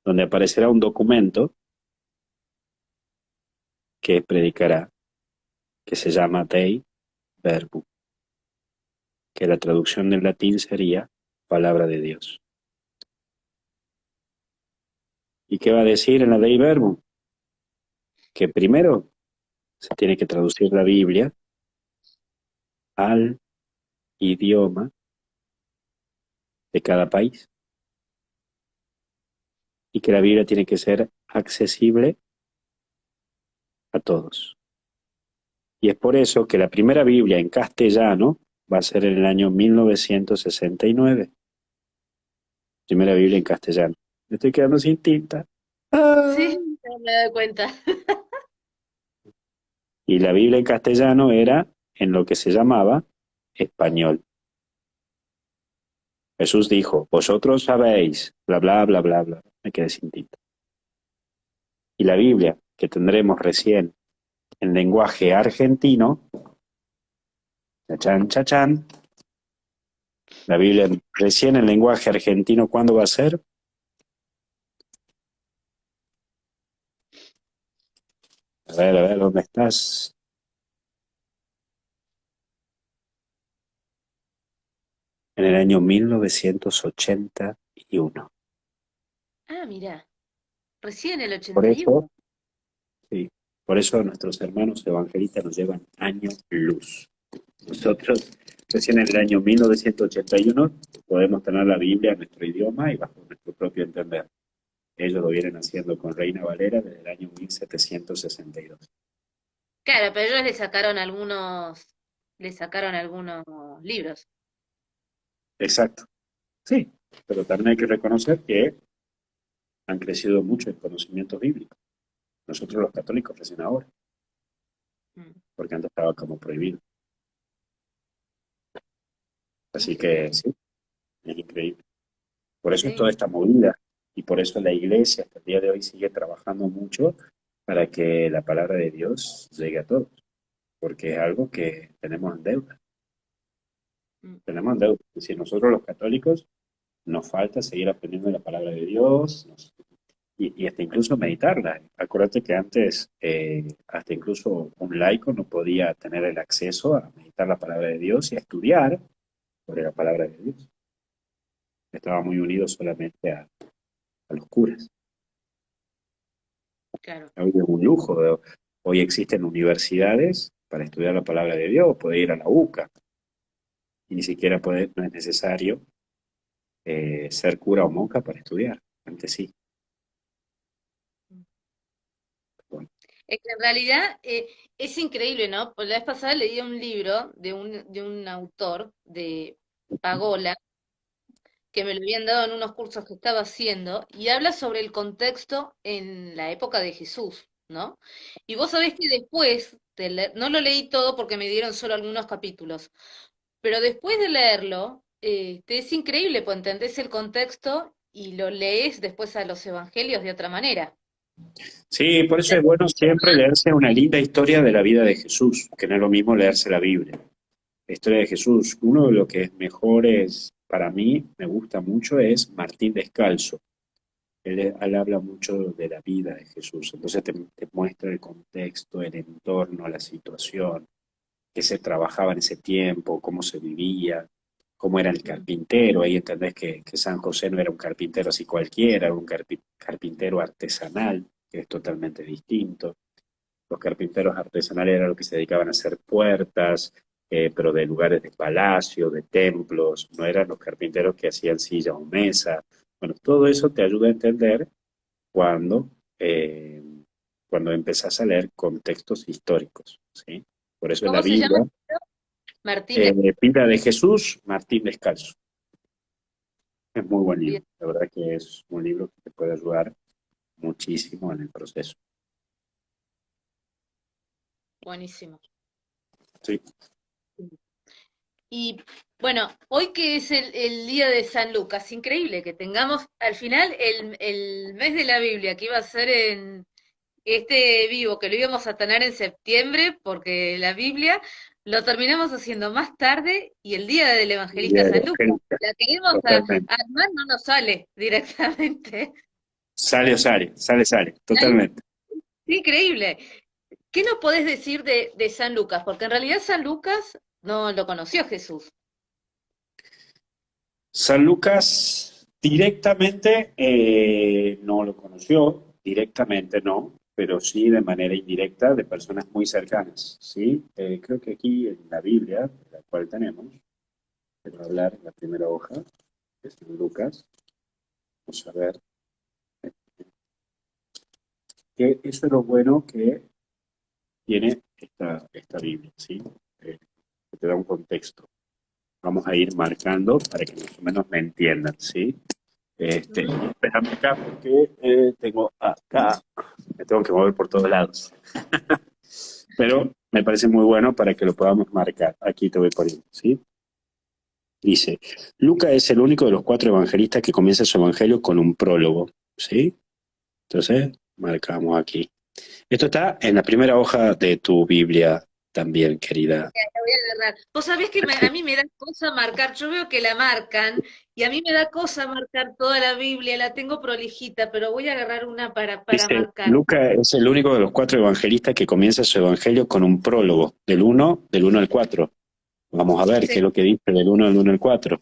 A: donde aparecerá un documento que predicará, que se llama Dei Verbum, que la traducción del latín sería palabra de Dios. ¿Y qué va a decir en la Dei Verbum? Que primero se tiene que traducir la Biblia al idioma de cada país, y que la Biblia tiene que ser accesible a todos. Y es por eso que la primera Biblia en castellano va a ser en el año 1969. Primera Biblia en castellano. Me estoy quedando sin tinta.
B: Sí,
A: ¡Ah!
B: me doy cuenta.
A: Y la Biblia en castellano era en lo que se llamaba español. Jesús dijo, vosotros sabéis, bla, bla, bla, bla, bla. Me quedé sin tinta. Y la Biblia, que tendremos recién en lenguaje argentino, chachán, chachán, la Biblia recién en lenguaje argentino, ¿cuándo va a ser? A ver, ¿dónde estás? En el año 1981.
B: Ah, mira, recién el
A: Por
B: 81.
A: eso, sí, por eso nuestros hermanos evangelistas nos llevan años luz. Nosotros Recién en el año 1981 podemos tener la Biblia en nuestro idioma y bajo nuestro propio entender. Ellos lo vienen haciendo con Reina Valera desde el año 1762.
B: Claro, pero ellos le sacaron algunos libros.
A: Exacto, sí, pero también hay que reconocer que han crecido mucho en conocimientos bíblicos. Nosotros los católicos recién ahora,
B: Mm,
A: porque antes estaba como prohibido. Así que
B: increíble.
A: sí, es increíble. Por eso es
B: Sí,
A: toda esta movida y por eso la iglesia hasta el día de hoy sigue trabajando mucho para que la palabra de Dios llegue a todos, porque es algo que tenemos en deuda.
B: mm,
A: Tenemos en deuda. Es decir, nosotros los católicos nos falta seguir aprendiendo la palabra de Dios y hasta incluso meditarla. Acuérdate que antes hasta incluso un laico no podía tener el acceso a meditar la palabra de Dios y a estudiar sobre la palabra de Dios. Estaba muy unido solamente a los curas.
B: claro.
A: Hoy es un lujo. Hoy existen universidades para estudiar la palabra de Dios, puede ir a la UCA y ni siquiera no es necesario ser cura o monja para estudiar. Antes sí. Bueno,
B: Es que en realidad es increíble, ¿no? Pues la vez pasada leí un libro de un autor de Pagola, que me lo habían dado en unos cursos que estaba haciendo, y habla sobre el contexto en la época de Jesús, ¿no? Y vos sabés que después, no lo leí todo porque me dieron solo algunos capítulos, pero después de leerlo, te es increíble, pues entendés el contexto y lo lees después a los evangelios de otra manera.
A: sí, por eso es bueno siempre leerse una linda historia de la vida de Jesús, que no es lo mismo leerse la Biblia. La historia de Jesús, uno de los que es mejores para mí, me gusta mucho, es Martín Descalzo. Él habla mucho de la vida de Jesús, entonces te muestra el contexto, el entorno, la situación, qué se trabajaba en ese tiempo, cómo se vivía, cómo era el
B: Mm.
A: carpintero. Ahí entendés que San José no era un carpintero así cualquiera, era un carpintero artesanal, que es totalmente distinto. Los carpinteros artesanales eran los que se dedicaban a hacer puertas, pero de lugares de palacio, de templos, no eran los carpinteros que hacían silla o mesa. Bueno, todo eso te ayuda a entender cuando, eh, cuando empezás a leer contextos históricos, ¿sí? Por eso en la
B: ¿Cómo se llama?
A: Biblia,
B: Martín de...
A: Vida de Jesús, Martín Descalzo. Es muy buen libro,
B: Bien,
A: la verdad que es un libro que te puede ayudar muchísimo en el proceso.
B: buenísimo.
A: Sí,
B: Y bueno, hoy que es el día de San Lucas, increíble que tengamos al final el mes de la Biblia, que iba a ser en este vivo, que lo íbamos a tener en septiembre, porque la Biblia lo terminamos haciendo más tarde y el día del
A: Día
B: evangelista
A: de
B: San Lucas.
A: Evangélica,
B: La queremos
A: totalmente.
B: armar, no nos sale directamente.
A: Sale o sale, sale, sale,
B: Ay,
A: totalmente.
B: increíble. ¿Qué nos podés decir de San Lucas? Porque en realidad San Lucas no lo conoció Jesús.
A: San Lucas directamente no lo conoció, directamente no, pero sí de manera indirecta de personas muy cercanas, ¿sí? Creo que aquí en la Biblia, la cual tenemos, quiero hablar en la primera hoja de San Lucas, vamos a ver, que eso es lo bueno que tiene esta Biblia, ¿sí? Que te da un contexto. Vamos a ir marcando para que más o menos me entiendan, ¿sí?
B: Ujú.
A: Espérame acá porque tengo acá, me tengo que mover por todos lados. Pero me parece muy bueno para que lo podamos marcar. Aquí te voy poniendo, ¿sí? Dice, Lucas es el único de los cuatro evangelistas que comienza su evangelio con un prólogo, ¿sí? Entonces, marcamos aquí. Esto está en la primera hoja de tu Biblia también, querida.
B: La voy a agarrar. Vos sabés que a mí me da cosa marcar, yo veo que la marcan y a mí me da cosa marcar toda la Biblia, la tengo prolijita, pero voy a agarrar una para
A: Dice,
B: marcar.
A: Lucas es el único de los cuatro evangelistas que comienza su evangelio con un prólogo, del uno al 4. Vamos a ver qué es
B: Sí.
A: lo que dice del uno al 4.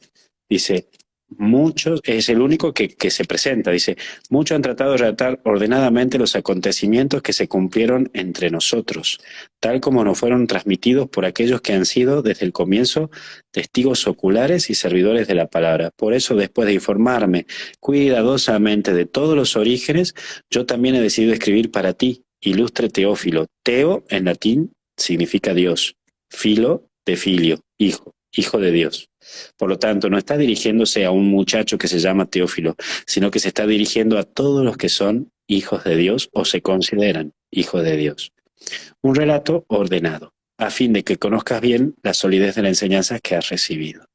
A: Dice,
C: muchos, es el único que se presenta, dice, muchos han tratado de relatar ordenadamente los acontecimientos que se cumplieron entre nosotros, tal como nos fueron transmitidos por aquellos que han sido desde el comienzo testigos oculares y servidores de la palabra. Por eso, después de informarme cuidadosamente de todos los orígenes, yo también he decidido escribir para ti, ilustre Teófilo. Teo en latín significa Dios, filo de filio, hijo, hijo de Dios. Por lo tanto, no está dirigiéndose a un muchacho que se llama Teófilo, sino que se está dirigiendo a todos los que son hijos de Dios o se consideran hijos de Dios. Un relato ordenado, a fin de que conozcas bien la solidez de la enseñanza que has recibido.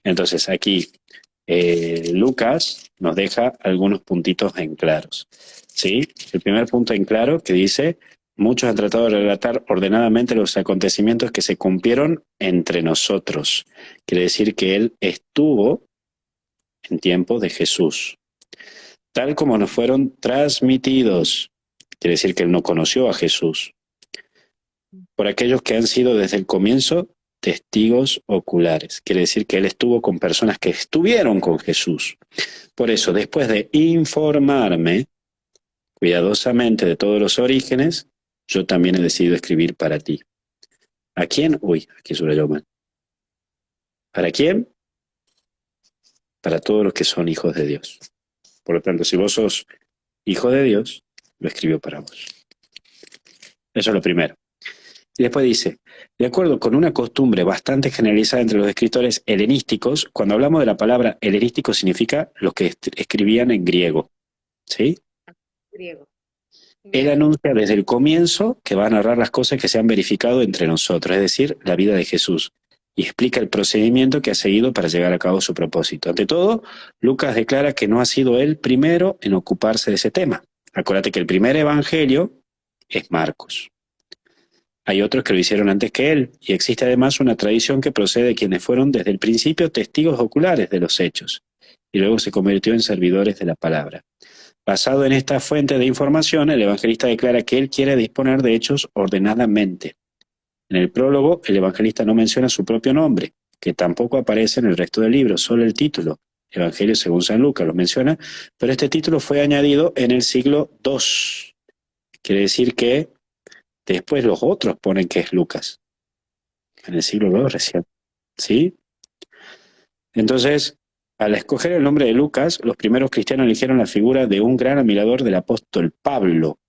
C: Entonces, aquí Lucas nos deja algunos puntitos en claros. ¿Sí? El primer punto en claro que dice, muchos han tratado de relatar ordenadamente los acontecimientos que se cumplieron entre nosotros. Quiere decir que él estuvo en tiempo de Jesús, tal como nos fueron transmitidos. Quiere decir que él no conoció a Jesús. Por aquellos que han sido desde el comienzo testigos oculares. Quiere decir que él estuvo con personas que estuvieron con Jesús. Por eso, después de informarme cuidadosamente de todos los orígenes, yo también he decidido escribir para ti. ¿A quién? Uy, aquí subrayó mal. ¿Para quién? Para todos los que son hijos de Dios. Por lo tanto, si vos sos hijo de Dios, lo escribió para vos. Eso es lo primero. Y después dice, de acuerdo con una costumbre bastante generalizada entre los escritores helenísticos, cuando hablamos de la palabra helenístico significa los que escribían en griego. ¿Sí?
B: Griego.
C: Él
B: Bien.
C: anuncia desde el comienzo que va a narrar las cosas que se han verificado entre nosotros, es decir, la vida de Jesús, y explica el procedimiento que ha seguido para llegar a cabo su propósito. Ante todo, Lucas declara que no ha sido él primero en ocuparse de ese tema. Acuérdate que el primer evangelio es Marcos. Hay otros que lo hicieron antes que él, y existe además una tradición que procede de quienes fueron desde el principio testigos oculares de los hechos, y luego se convirtió en servidores de la palabra. Basado en esta fuente de información, el evangelista declara que él quiere disponer de hechos ordenadamente. En el prólogo, el evangelista no menciona su propio nombre, que tampoco aparece en el resto del libro, solo el título. Evangelio según San Lucas lo menciona, pero este título fue añadido en el siglo II. Quiere decir que después los otros ponen que es Lucas. En el siglo II recién. ¿Sí? Entonces, al escoger el nombre de Lucas, los primeros cristianos eligieron la figura de un gran admirador del apóstol Pablo.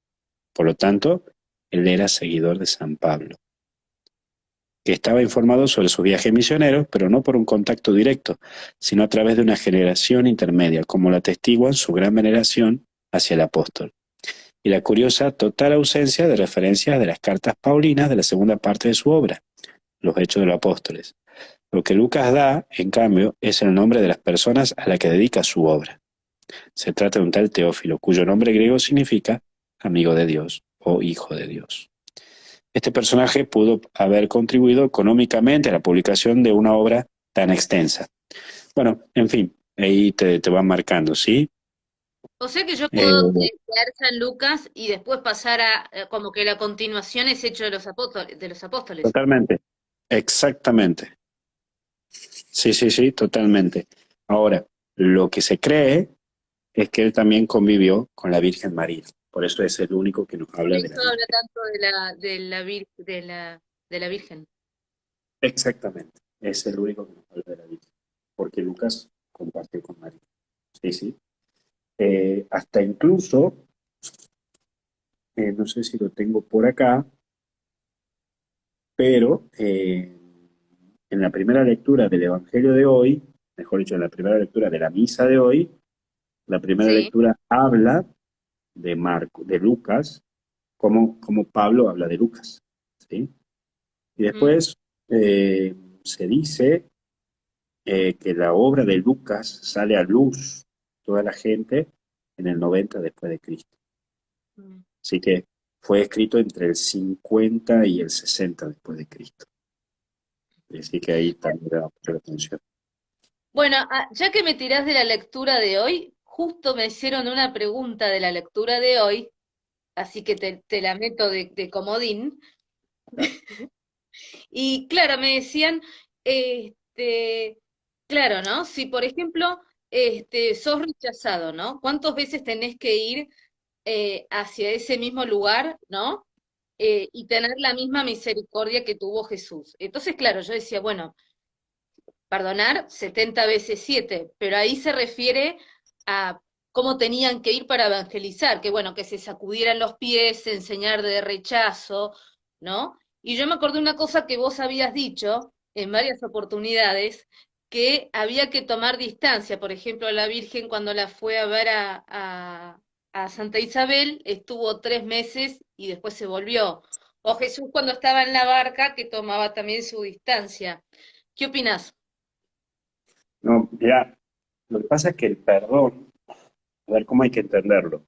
C: Por lo tanto, él era seguidor de San Pablo, que estaba informado sobre sus viajes misioneros, pero no por un contacto directo, sino a través de una generación intermedia, como lo atestiguan su gran veneración hacia el apóstol, y la curiosa total ausencia de referencias de las cartas paulinas de la segunda parte de su obra, los Hechos de los Apóstoles. Lo que Lucas da, en cambio, es el nombre de las personas a las que dedica su obra. Se trata de un tal Teófilo, cuyo nombre griego significa amigo de Dios o hijo de Dios. Este personaje pudo haber contribuido económicamente a la publicación de una obra tan extensa. Bueno, en fin, ahí te van marcando, ¿sí?
B: O sea que yo
C: Eh,
B: puedo leer San Lucas y después pasar a, como que la continuación es hecho de los apóstoles, de los apóstoles.
C: Totalmente, exactamente. Sí, sí, sí, totalmente. Ahora, lo que se cree es que él también convivió con la Virgen María. Por eso es el único que nos
B: Por
C: habla de la
B: eso habla
C: Virgen.
B: tanto de la Virgen.
C: Exactamente, es el único que nos habla de la Virgen. Porque Lucas compartió con María. Sí, sí. Hasta incluso, no sé si lo tengo por acá, pero en la primera lectura del Evangelio de hoy, mejor dicho, en la primera lectura de la misa de hoy, la primera
B: Sí.
C: lectura habla de Marco, de Lucas, como Pablo habla de Lucas, ¿sí? Y
B: Mm.
C: después se dice que la obra de Lucas sale a luz toda la gente en el 90 después de Cristo.
B: Mm.
C: Así que fue escrito entre el 50 y el 60 después de Cristo. Así que ahí también le damos mucha atención.
B: Bueno, ya que me tirás de la lectura de hoy, justo me hicieron una pregunta de la lectura de hoy, así que te la meto de comodín. Y claro, me decían, este, claro, ¿no? Si por ejemplo sos rechazado, ¿no? ¿Cuántas veces tenés que ir hacia ese mismo lugar, ¿no? Y tener la misma misericordia que tuvo Jesús. Entonces, claro, yo decía, bueno, perdonar 70 veces 7, pero ahí se refiere a cómo tenían que ir para evangelizar, que bueno, que se sacudieran los pies, enseñar de rechazo, ¿no? Y yo me acordé una cosa que vos habías dicho en varias oportunidades, que había que tomar distancia. Por ejemplo, la Virgen cuando la fue a ver a Santa Isabel, estuvo 3 meses y después se volvió. O Jesús cuando estaba en la barca, que tomaba también su distancia. ¿Qué opinás?
C: No, mira, lo que pasa es que el perdón, a ver cómo hay que entenderlo.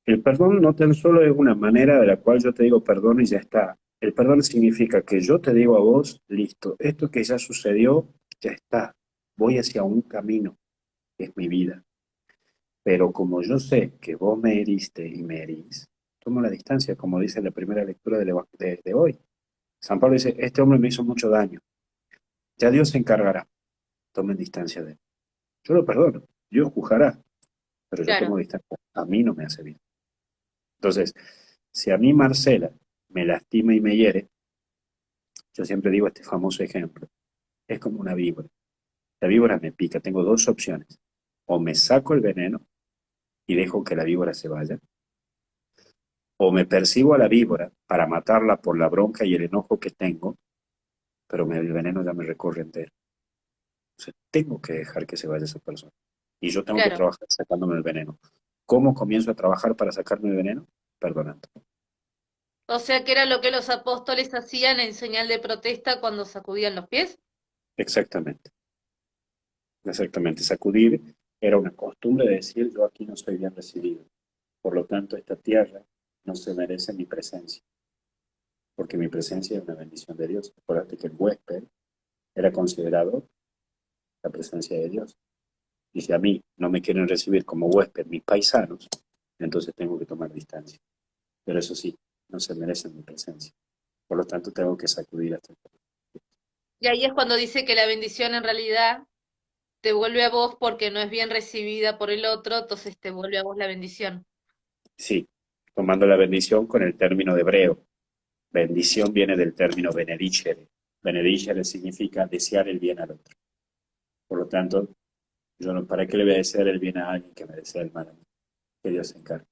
C: El perdón no tan solo es una manera de la cual yo te digo perdón y ya está. El perdón significa que yo te digo a vos, listo, esto que ya sucedió, ya está. Voy hacia un camino, que es mi vida. Pero como yo sé que vos me heriste y me herís, tomo la distancia, como dice la primera lectura de hoy. San Pablo dice, este hombre me hizo mucho daño. Ya Dios se encargará. Tomen distancia de él. Yo lo perdono. Dios juzgará. Pero yo tomo
B: Claro.
C: distancia. A mí no me hace bien. Entonces, si a mí Marcela me lastima y me hiere, yo siempre digo este famoso ejemplo, es como una víbora. La víbora me pica, tengo dos opciones. O me saco el veneno y dejo que la víbora se vaya, o me persigo a la víbora para matarla por la bronca y el enojo que tengo, pero el veneno ya me recorre entero. Entonces, tengo que dejar que se vaya esa persona. Y yo tengo que
B: Claro.
C: trabajar sacándome el veneno. ¿Cómo comienzo a trabajar para sacarme el veneno? Perdonando.
B: O sea que era lo que los apóstoles hacían en señal de protesta cuando sacudían los pies.
C: Exactamente. Exactamente. Sacudir era una costumbre de decir yo aquí no soy bien recibido. Por lo tanto, esta tierra no se merece mi presencia, porque mi presencia es una bendición de Dios. Acuérdate que el huésped era considerado la presencia de Dios. Y si a mí no me quieren recibir como huésped mis paisanos, entonces tengo que tomar distancia. Pero eso sí, no se merecen mi presencia. Por lo tanto, tengo que sacudir hasta el...
B: Y ahí es cuando dice que la bendición en realidad te vuelve a vos porque no es bien recibida por el otro, entonces te vuelve a vos la bendición.
C: Sí, tomando la bendición con el término de hebreo. Bendición viene del término benedicere. Benedicere significa desear el bien al otro. Por lo tanto, yo no, ¿para qué le voy a desear el bien a alguien que me desea el mal a mí? Que Dios se encargue.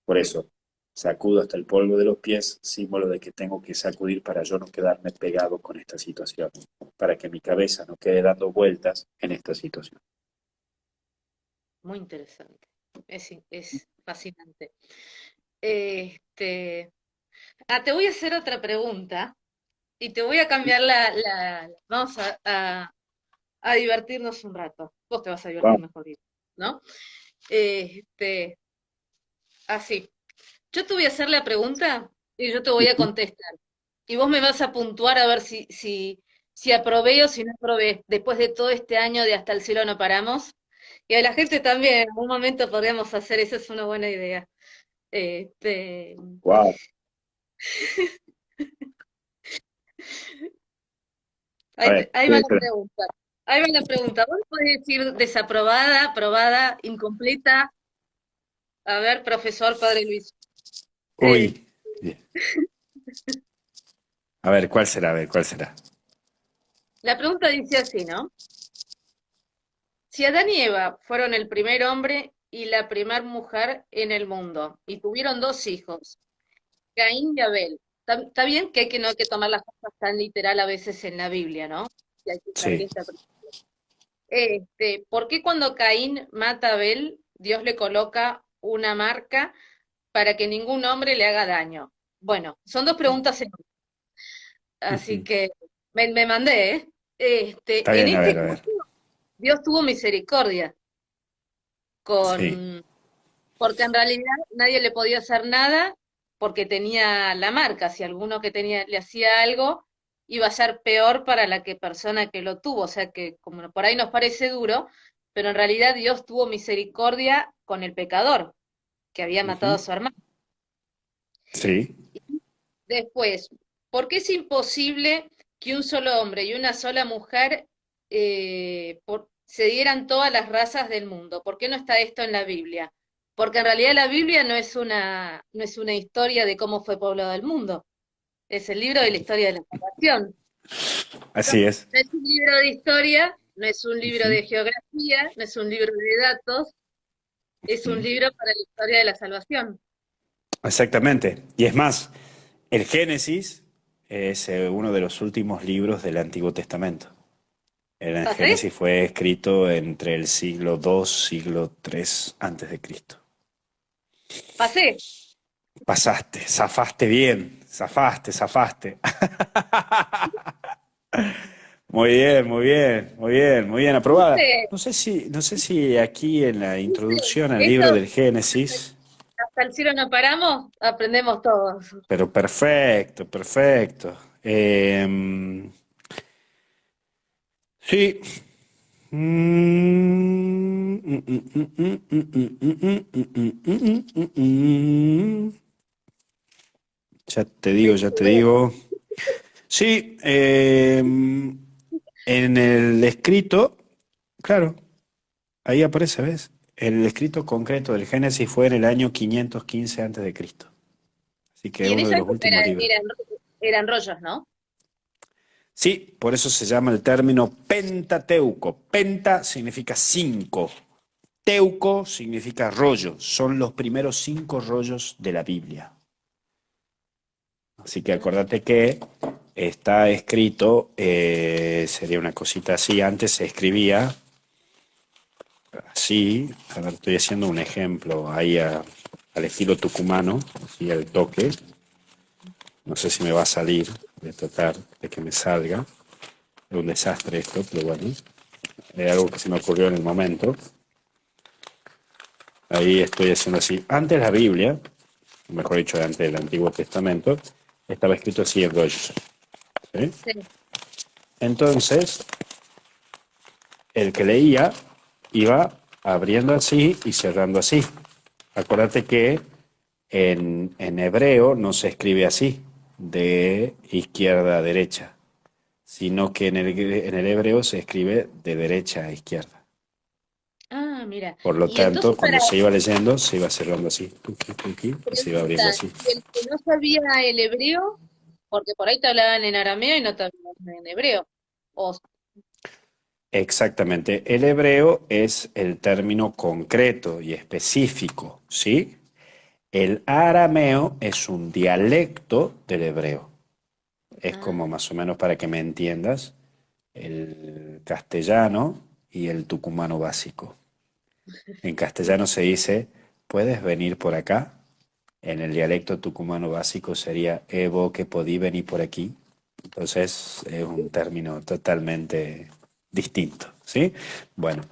C: Por eso, sacudo hasta el polvo de los pies, símbolo de que tengo que sacudir para yo no quedarme pegado con esta situación, para que mi cabeza no quede dando vueltas en esta situación.
B: Muy interesante. Es fascinante. Este, te voy a hacer otra pregunta y te voy a cambiar vamos a divertirnos un rato. Vos te vas a divertir
C: Wow.
B: mejor dicho, ¿no? Este, así. Yo te voy a hacer la pregunta y yo te voy a contestar. Y vos me vas a puntuar a ver si aprobé o si no aprobé, después de todo este año de Hasta el cielo no paramos. Y a la gente también, en algún momento podríamos hacer, eso es una buena idea. Este,
C: Wow. A ver,
B: ahí va la pregunta. Ahí va la pregunta. Vos podés decir desaprobada, aprobada, incompleta. A ver, profesor Padre Luis. Eh,
A: Uy. A ver, ¿cuál será? A ver, ¿cuál será?
B: la pregunta dice así, ¿no? Si Adán y Eva fueron el primer hombre y la primer mujer en el mundo y tuvieron dos hijos, Caín y Abel, está bien que hay que no hay que tomar las cosas tan literal a veces en la Biblia, ¿no? Y hay que saber
A: Sí.
B: interpretar. ¿Por qué cuando Caín mata a Abel, Dios le coloca una marca para que ningún hombre le haga daño? Bueno, son dos preguntas en una, así
A: Ujú.
B: que me mandé, ¿eh?
A: Está
B: En
A: bien, a
B: este
A: ver, a
B: caso,
A: ver.
B: Dios tuvo misericordia
A: Sí.
B: con porque en realidad nadie le podía hacer nada porque tenía la marca. Si alguno que tenía le hacía algo, iba a ser peor para la persona que lo tuvo. O sea que como por ahí nos parece duro, pero en realidad Dios tuvo misericordia con el pecador que había matado a
A: Ujú.
B: su hermano.
A: Sí.
B: Después, ¿por qué es imposible que un solo hombre y una sola mujer se dieran todas las razas del mundo. ¿Por qué no está esto en la Biblia? Porque en realidad la Biblia no es una historia de cómo fue poblado el mundo, es el libro de la historia de la salvación.
C: Así es.
B: No es un libro de historia, no es un libro
C: Ujú,
B: de geografía, no es un libro de datos, es un
C: ujú.
B: libro para la historia de la salvación.
C: Exactamente. Y es más, el Génesis es uno de los últimos libros del Antiguo Testamento. El
B: ¿Pasé?
C: Génesis fue escrito entre el siglo II, siglo III antes de Cristo.
B: Pasé.
C: Pasaste, zafaste bien, zafaste, zafaste. Muy bien, muy bien, muy bien, muy bien, aprobada.
B: ¿Viste?
C: No sé si aquí en la
B: ¿Viste?
C: introducción al
B: Esto,
C: libro del Génesis,
B: hasta el cielo no paramos, aprendemos todos.
C: pero perfecto, perfecto. Sí. Ya te digo, ya te digo. Sí, en el escrito, claro, ahí aparece, ¿ves? El escrito concreto del Génesis fue en el año 515 antes de Cristo. Así que es
B: Y en
C: uno de
B: esa
C: los
B: época
C: últimos libros.
B: eran rollos, ¿no?
C: Sí, por eso se llama el término Pentateuco. Penta significa cinco. Teuco significa rollo. Son los primeros 5 rollos de la Biblia. Así que acordate que está escrito, sería una cosita así, antes se escribía así, a ver, estoy haciendo un ejemplo ahí al estilo tucumano, así al toque, no sé si me va a salir, voy a tratar de que me salga, es un desastre esto, pero bueno, es algo que se me ocurrió en el momento, ahí estoy haciendo así, antes la Biblia, mejor dicho, antes del Antiguo Testamento, estaba escrito así en rollos, ¿sí?
B: Sí.
C: Entonces, el que leía iba abriendo así y cerrando así. Acuérdate que en hebreo no se escribe así, de izquierda a derecha, sino que en el hebreo se escribe de derecha a izquierda.
B: Ah, mira.
C: Por lo
B: Y entonces
C: tanto, cuando se iba leyendo, se iba cerrando así, tuqui, tuqui, y se iba abriendo
B: pregunta,
C: así.
B: ¿y el que no sabía el hebreo? Porque por ahí te hablaban en arameo y no te hablaban en hebreo. O,
C: Exactamente. El hebreo es el término concreto y específico, ¿sí? El arameo es un dialecto del hebreo. Es como
B: ah,
C: más o menos para que me entiendas el castellano y el tucumano básico. En castellano se dice, ¿puedes venir por acá? En el dialecto tucumano básico sería, Evo, que podí venir por aquí. Entonces es un término totalmente distinto, ¿sí? Bueno,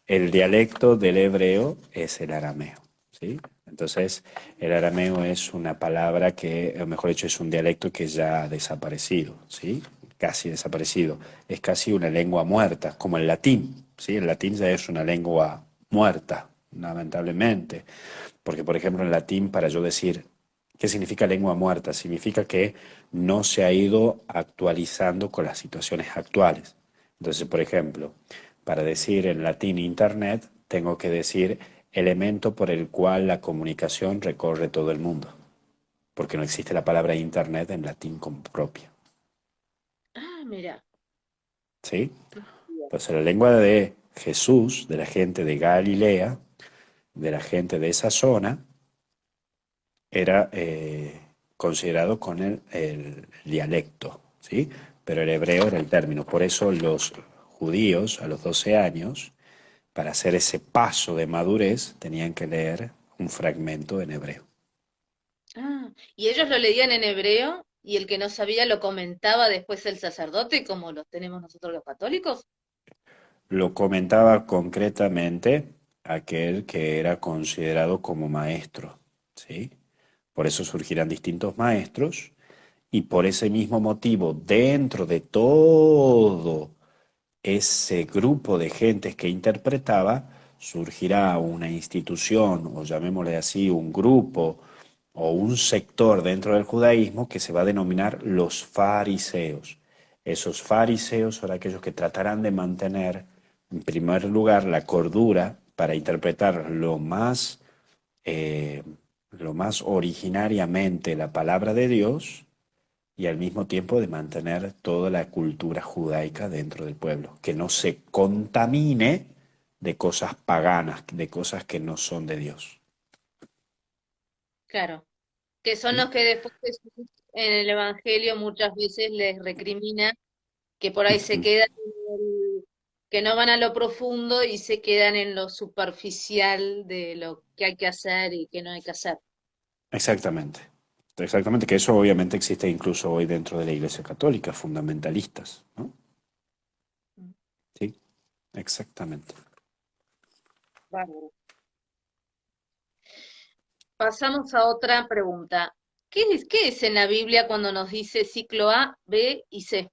C: el dialecto del hebreo es el arameo, ¿sí? Entonces, el arameo es una palabra que, o mejor dicho, es un dialecto que ya ha desaparecido, ¿sí? Casi desaparecido. Es casi una lengua muerta, como el latín, ¿sí? El latín ya es una lengua muerta, lamentablemente. Porque, por ejemplo, en latín, para yo decir qué significa lengua muerta, significa que no se ha ido actualizando con las situaciones actuales. Entonces, por ejemplo, para decir en latín Internet, tengo que decir elemento por el cual la comunicación recorre todo el mundo, porque no existe la palabra Internet en latín como propia.
B: mira.
C: ¿Sí? Entonces, la lengua de Jesús, de la gente de Galilea, de la gente de esa zona, era considerado con el dialecto, ¿sí? Pero el hebreo era el término. Por eso los judíos a los 12 años, para hacer ese paso de madurez, tenían que leer un fragmento en hebreo.
B: Y ellos lo leían en hebreo y el que no sabía lo comentaba después el sacerdote, como lo tenemos nosotros los católicos.
C: Lo comentaba concretamente aquel que era considerado como maestro, ¿sí? Por eso surgirán distintos maestros y por ese mismo motivo, dentro de todo ese grupo de gentes que interpretaba, surgirá una institución, o llamémosle así, un grupo o un sector dentro del judaísmo que se va a denominar los fariseos. Esos fariseos son aquellos que tratarán de mantener en primer lugar, la cordura para interpretar lo más originariamente la palabra de Dios y al mismo tiempo de mantener toda la cultura judaica dentro del pueblo, que no se contamine de cosas paganas, de cosas que no son de Dios.
B: Claro. Que son
C: ¿Sí?
B: los que después Jesús en el Evangelio muchas veces les recrimina que por ahí se
C: Ujú.
B: quedan que no van a lo profundo y se quedan en lo superficial de lo que hay que hacer y que no hay que hacer.
C: Exactamente. Exactamente, que eso obviamente existe incluso hoy dentro de la Iglesia Católica, fundamentalistas, ¿no? Sí, exactamente.
B: Bárbaro. Pasamos a otra pregunta. Qué es en la Biblia cuando nos dice ciclo A, B y C?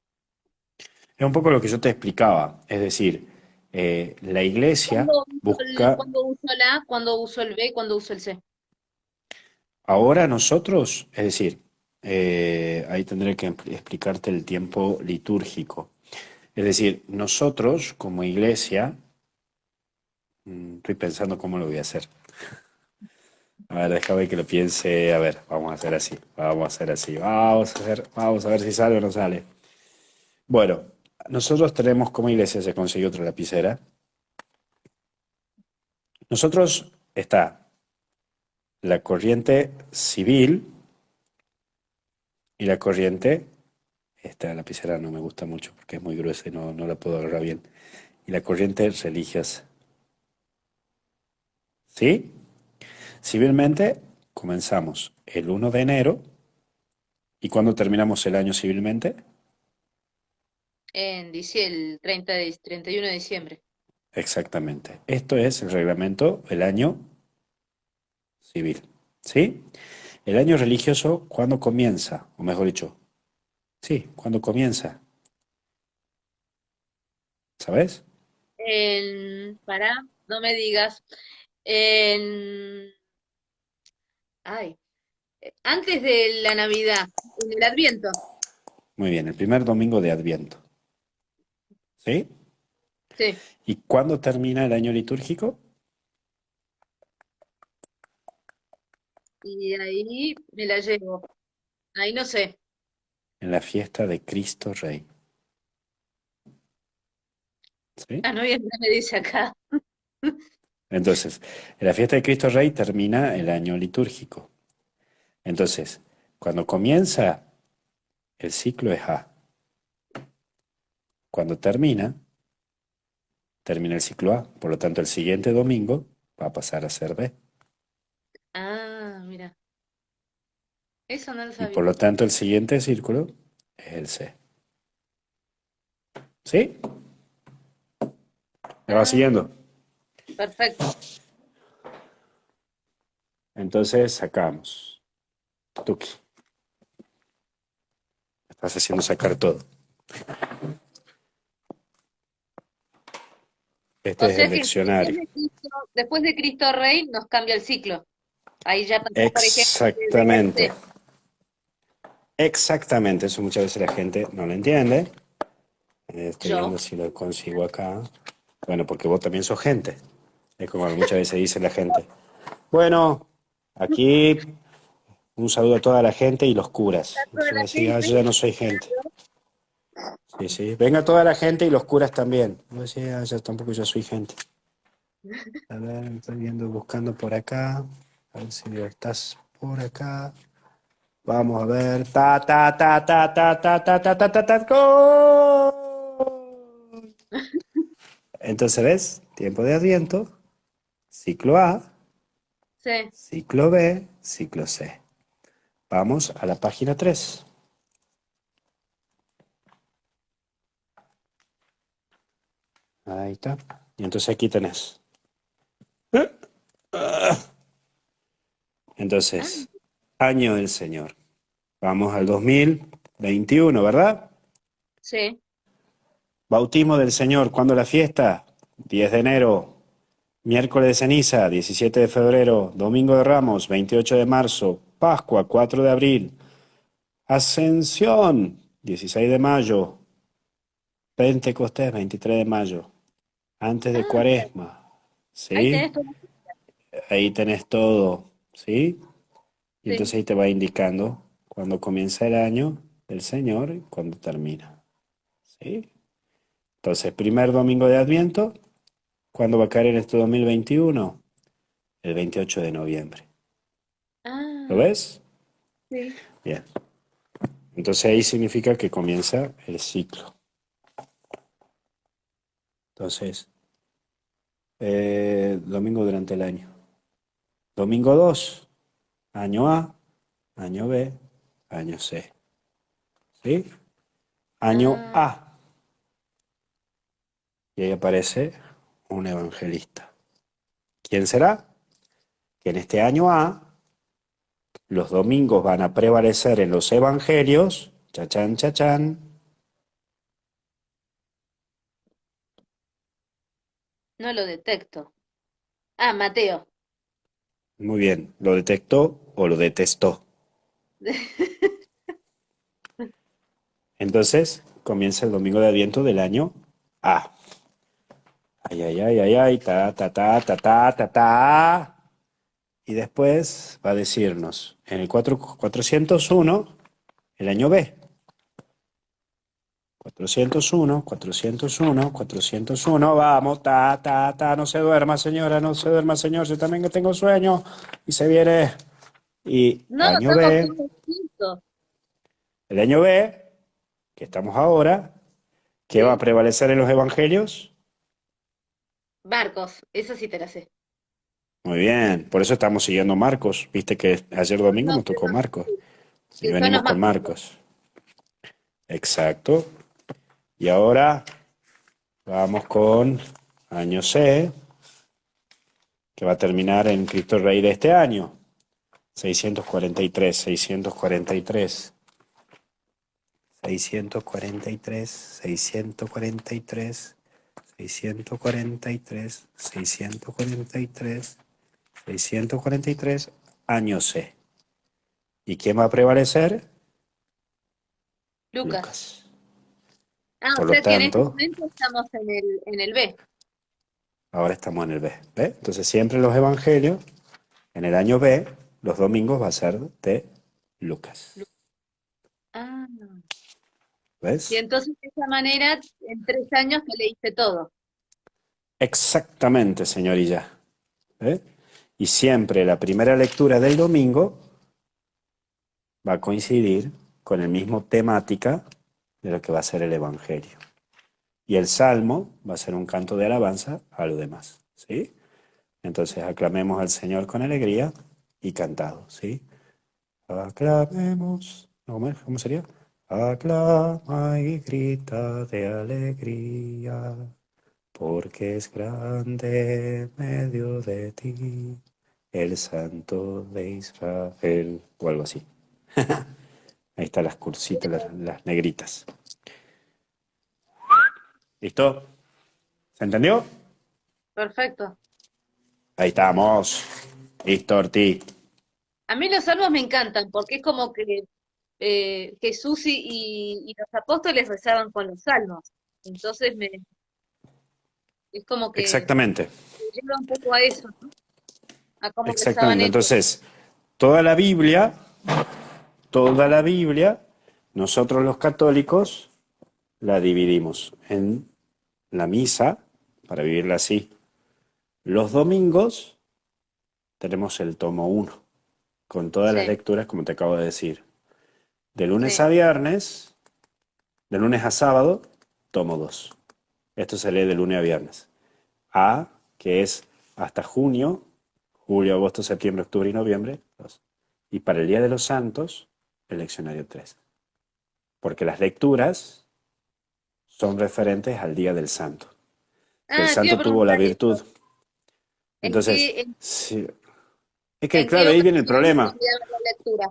C: Es un poco lo que yo te explicaba, es decir, la Iglesia busca,
B: ¿Cuándo uso el A, cuándo uso el B, cuándo uso el C?
C: ahora nosotros, es decir, ahí tendré que explicarte el tiempo litúrgico. Es decir, nosotros como Iglesia, estoy pensando cómo lo voy a hacer. A ver, déjame que lo piense. A ver, vamos a hacer así. Vamos a hacer así. Vamos a ver si sale o no sale. Bueno, nosotros tenemos como iglesia, se consiguió otra lapicera. Nosotros está la corriente civil y la corriente. Esta lapicera no me gusta mucho porque es muy gruesa y no la puedo agarrar bien. Y la corriente religiosa. ¿Sí? Civilmente comenzamos el 1 de enero. ¿Y cuándo terminamos el año civilmente?
B: En el 31 de diciembre.
C: Exactamente. Esto es el reglamento del año civil. ¿Sí? El año religioso, ¿cuándo comienza? O mejor dicho, sí, ¿cuándo comienza? ¿Sabes?
B: Pará, no me digas. En, ay, antes de la Navidad, en el Adviento.
C: Muy bien, el primer domingo de Adviento. ¿Sí?
B: Sí.
C: ¿Y cuándo termina el año litúrgico?
B: Y ahí me la llevo. Ahí no sé.
C: En la fiesta de Cristo Rey. ¿Sí?
B: Ah, no, bien, me dice acá.
C: Entonces, en la fiesta de Cristo Rey termina el año litúrgico. Entonces, cuando comienza, el ciclo es A. Cuando termina el ciclo A. Por lo tanto, el siguiente domingo va a pasar a ser B.
B: Ah, mira. Eso no lo
C: Y
B: sabía.
C: por lo tanto, el siguiente círculo es el C. ¿Sí? ¿Me va
B: Ah,
C: siguiendo?
B: perfecto.
C: Entonces sacamos. Tuki. Estás haciendo sacar todo.
B: O
C: Este es el
B: sea que
C: leccionario.
B: después de Cristo Rey nos cambia el ciclo. Ahí ya pasó, por ejemplo, de B a
C: Exactamente.
B: C.
C: Exactamente. Eso muchas veces la gente no lo entiende. Estoy
B: Yo.
C: viendo si lo consigo acá. Bueno, porque vos también sos gente. Es como muchas veces dice la gente. Bueno, aquí un saludo a toda la gente y los curas. Y
B: Toda
C: yo
B: la
C: decía,
B: gente.
C: yo ya no soy gente. Sí, sí. Venga toda la gente y los curas también. Yo decía, ya tampoco ya soy gente. A ver, estoy viendo, buscando por acá. A ver si estás por acá. Vamos a ver. Ta, ta, ta, ta, ta, ta, ta, ta, ta, ta, ta, ¡gol! Entonces, ¿ves? Tiempo de Adviento, ciclo A,
B: Sí.
C: ciclo B, ciclo C. Vamos a la página 3. Ahí está. Y entonces aquí tenés.
B: Ah,
C: Entonces, año del Señor. Vamos al 2021, ¿verdad?
B: sí.
C: Bautismo del Señor, ¿cuándo la fiesta? 10 de enero, miércoles de ceniza, 17 de febrero, domingo de Ramos, 28 de marzo, Pascua, 4 de abril, Ascensión, 16 de mayo, Pentecostés, 23 de mayo, antes de
B: Ah,
C: Cuaresma,
B: ahí
C: ¿sí?
B: tenés todo.
C: Ahí tenés todo, ¿sí? Y
B: Sí.
C: entonces ahí te va indicando cuándo comienza el año del Señor y cuándo termina, ¿sí? Entonces, primer domingo de Adviento, ¿cuándo va a caer en este 2021? El 28 de noviembre. ¿Lo
B: Ah,
C: ves?
B: sí.
C: Bien. Entonces ahí significa que comienza el ciclo. Entonces, domingo durante el año. Domingo 2, año A, año B, año C. ¿Sí? Año
B: Ah,
C: A. Y ahí aparece un evangelista. ¿Quién será? Que en este año A los domingos van a prevalecer en los evangelios. Chachán, chachán.
B: no lo detecto. Ah, Mateo.
C: Muy bien. ¿Lo detectó o lo detestó? Entonces comienza el domingo de Adviento del año A. Ay, ay, ay, ay, ay, ta, ta, ta, ta, ta, ta, ta. Y después va a decirnos, en el 401, el año B. 401, 401, 401, vamos, ta, ta, ta, no se duerma señora, no se duerma señor, yo también que tengo sueño, y se viene, y
B: No,
C: año
B: estamos
C: B,
B: todos juntos.
C: el año B, que estamos ahora, ¿qué va a
B: Sí.
C: prevalecer en los evangelios?
B: Marcos, esa sí te la sé.
C: Muy bien, por eso estamos siguiendo Marcos, viste que ayer domingo
B: No,
C: nos tocó Marcos, y
B: que son
C: venimos
B: los
C: con
B: más cortos.
C: Marcos, exacto, y ahora vamos con año C, que va a terminar en Cristo Rey de este año. 643, 643, 643, 643, 643, 643, 643, año C. ¿Y quién va a prevalecer?
B: Lucas.
C: Lucas.
B: Ah, o
C: Por lo
B: sea que en este
C: tanto,
B: momento estamos en el B.
C: ahora estamos en el B. ¿Ve? Entonces siempre los evangelios, en el año B, los domingos va a ser de
B: Lu-
C: Lucas.
B: Ah, y
C: ¿Ves?
B: entonces de esa manera, en 3 años te leíste todo.
C: Exactamente, señorilla. ¿Eh? Y siempre la primera lectura del domingo va a coincidir con el mismo temática de lo que va a ser el Evangelio. Y el Salmo va a ser un canto de alabanza a lo demás, ¿sí? Entonces aclamemos al Señor con alegría y cantado, ¿sí? Aclamemos, ¿no? ¿Cómo sería? Aclama y grita de alegría, porque es grande en medio de ti el Santo de Israel, o algo así. Ahí están las cursitas, las negritas. ¿Listo? ¿Se entendió?
B: Perfecto.
C: Ahí estamos. Listo, Ortiz.
B: A mí los salmos me encantan porque es como que Jesús y los apóstoles rezaban con los salmos. Entonces es como que
C: Exactamente.
B: me lleva un poco a eso, ¿no? A cómo rezaban
C: Exactamente.
B: ellos.
C: Entonces, toda la Biblia, toda la Biblia, nosotros los católicos la dividimos en la misa, para vivirla así. Los domingos tenemos el tomo uno con todas las
B: Sí,
C: lecturas, como te acabo de decir. De lunes
B: sí.
C: a viernes, de lunes a sábado, tomo 2. Esto se lee de lunes a viernes. A, que es hasta junio, julio, agosto, septiembre, octubre y noviembre, 2. Y para el Día de los Santos, el leccionario 3. Porque las lecturas son referentes al Día del Santo. Que el
B: Ah, te iba a
C: santo tuvo la
B: preguntar
C: virtud.
B: eso. ¿En
C: Entonces,
B: qué, en,
C: sí. Es que,
B: en
C: claro,
B: qué
C: ahí viene el
B: ocasiones
C: problema,
B: cambiaban la lectura?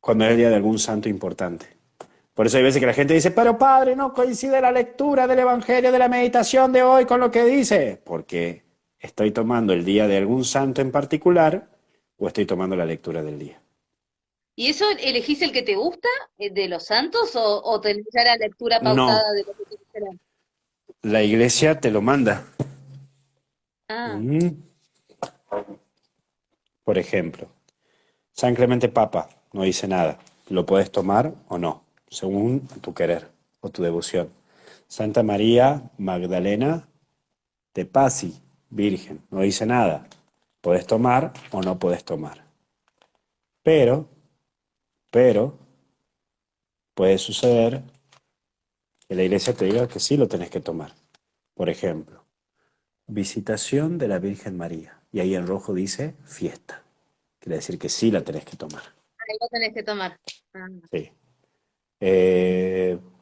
C: cuando es el día de algún santo importante. Por eso hay veces que la gente dice, pero padre, no coincide la lectura del Evangelio, de la meditación de hoy con lo que dice. Porque estoy tomando el día de algún santo en particular o estoy tomando la lectura del día.
B: ¿Y eso elegís el que te gusta de los santos o tenés ya la lectura
C: No,
B: pautada de lo que querés leer?
C: la iglesia te lo manda.
B: Ah,
C: Mm. Por ejemplo, San Clemente Papa no dice nada. Lo puedes tomar o no, según tu querer o tu devoción. Santa María Magdalena de Pazzi, Virgen, no dice nada. Puedes tomar o no puedes tomar. Pero, pero, puede suceder que la iglesia te diga que sí lo tenés que tomar. Por ejemplo, visitación de la Virgen María. Y ahí en rojo dice fiesta. Quiere decir que sí la tenés que tomar.
B: ahí lo tenés que tomar. Ah,
C: Sí.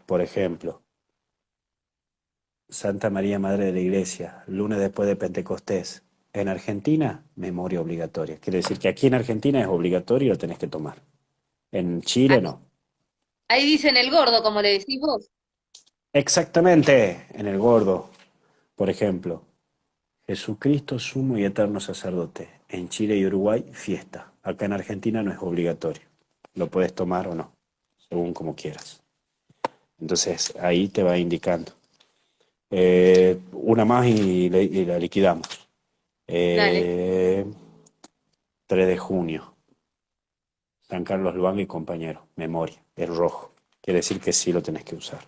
C: Por ejemplo, Santa María, Madre de la Iglesia, lunes después de Pentecostés. En Argentina, memoria obligatoria. Quiere decir que aquí en Argentina es obligatorio y lo tenés que tomar. En Chile
B: ahí,
C: no.
B: ahí dicen el gordo, como le decís vos.
C: Exactamente, en el gordo. Por ejemplo, Jesucristo sumo y eterno sacerdote. En Chile y Uruguay, fiesta. Acá en Argentina no es obligatorio. Lo puedes tomar o no, según como quieras. Entonces ahí te va indicando. Una más y la liquidamos.
B: Dale.
C: Eh, 3 de junio. San Carlos Luanga y compañero. Memoria. Es rojo. Quiere decir que sí lo tenés que usar.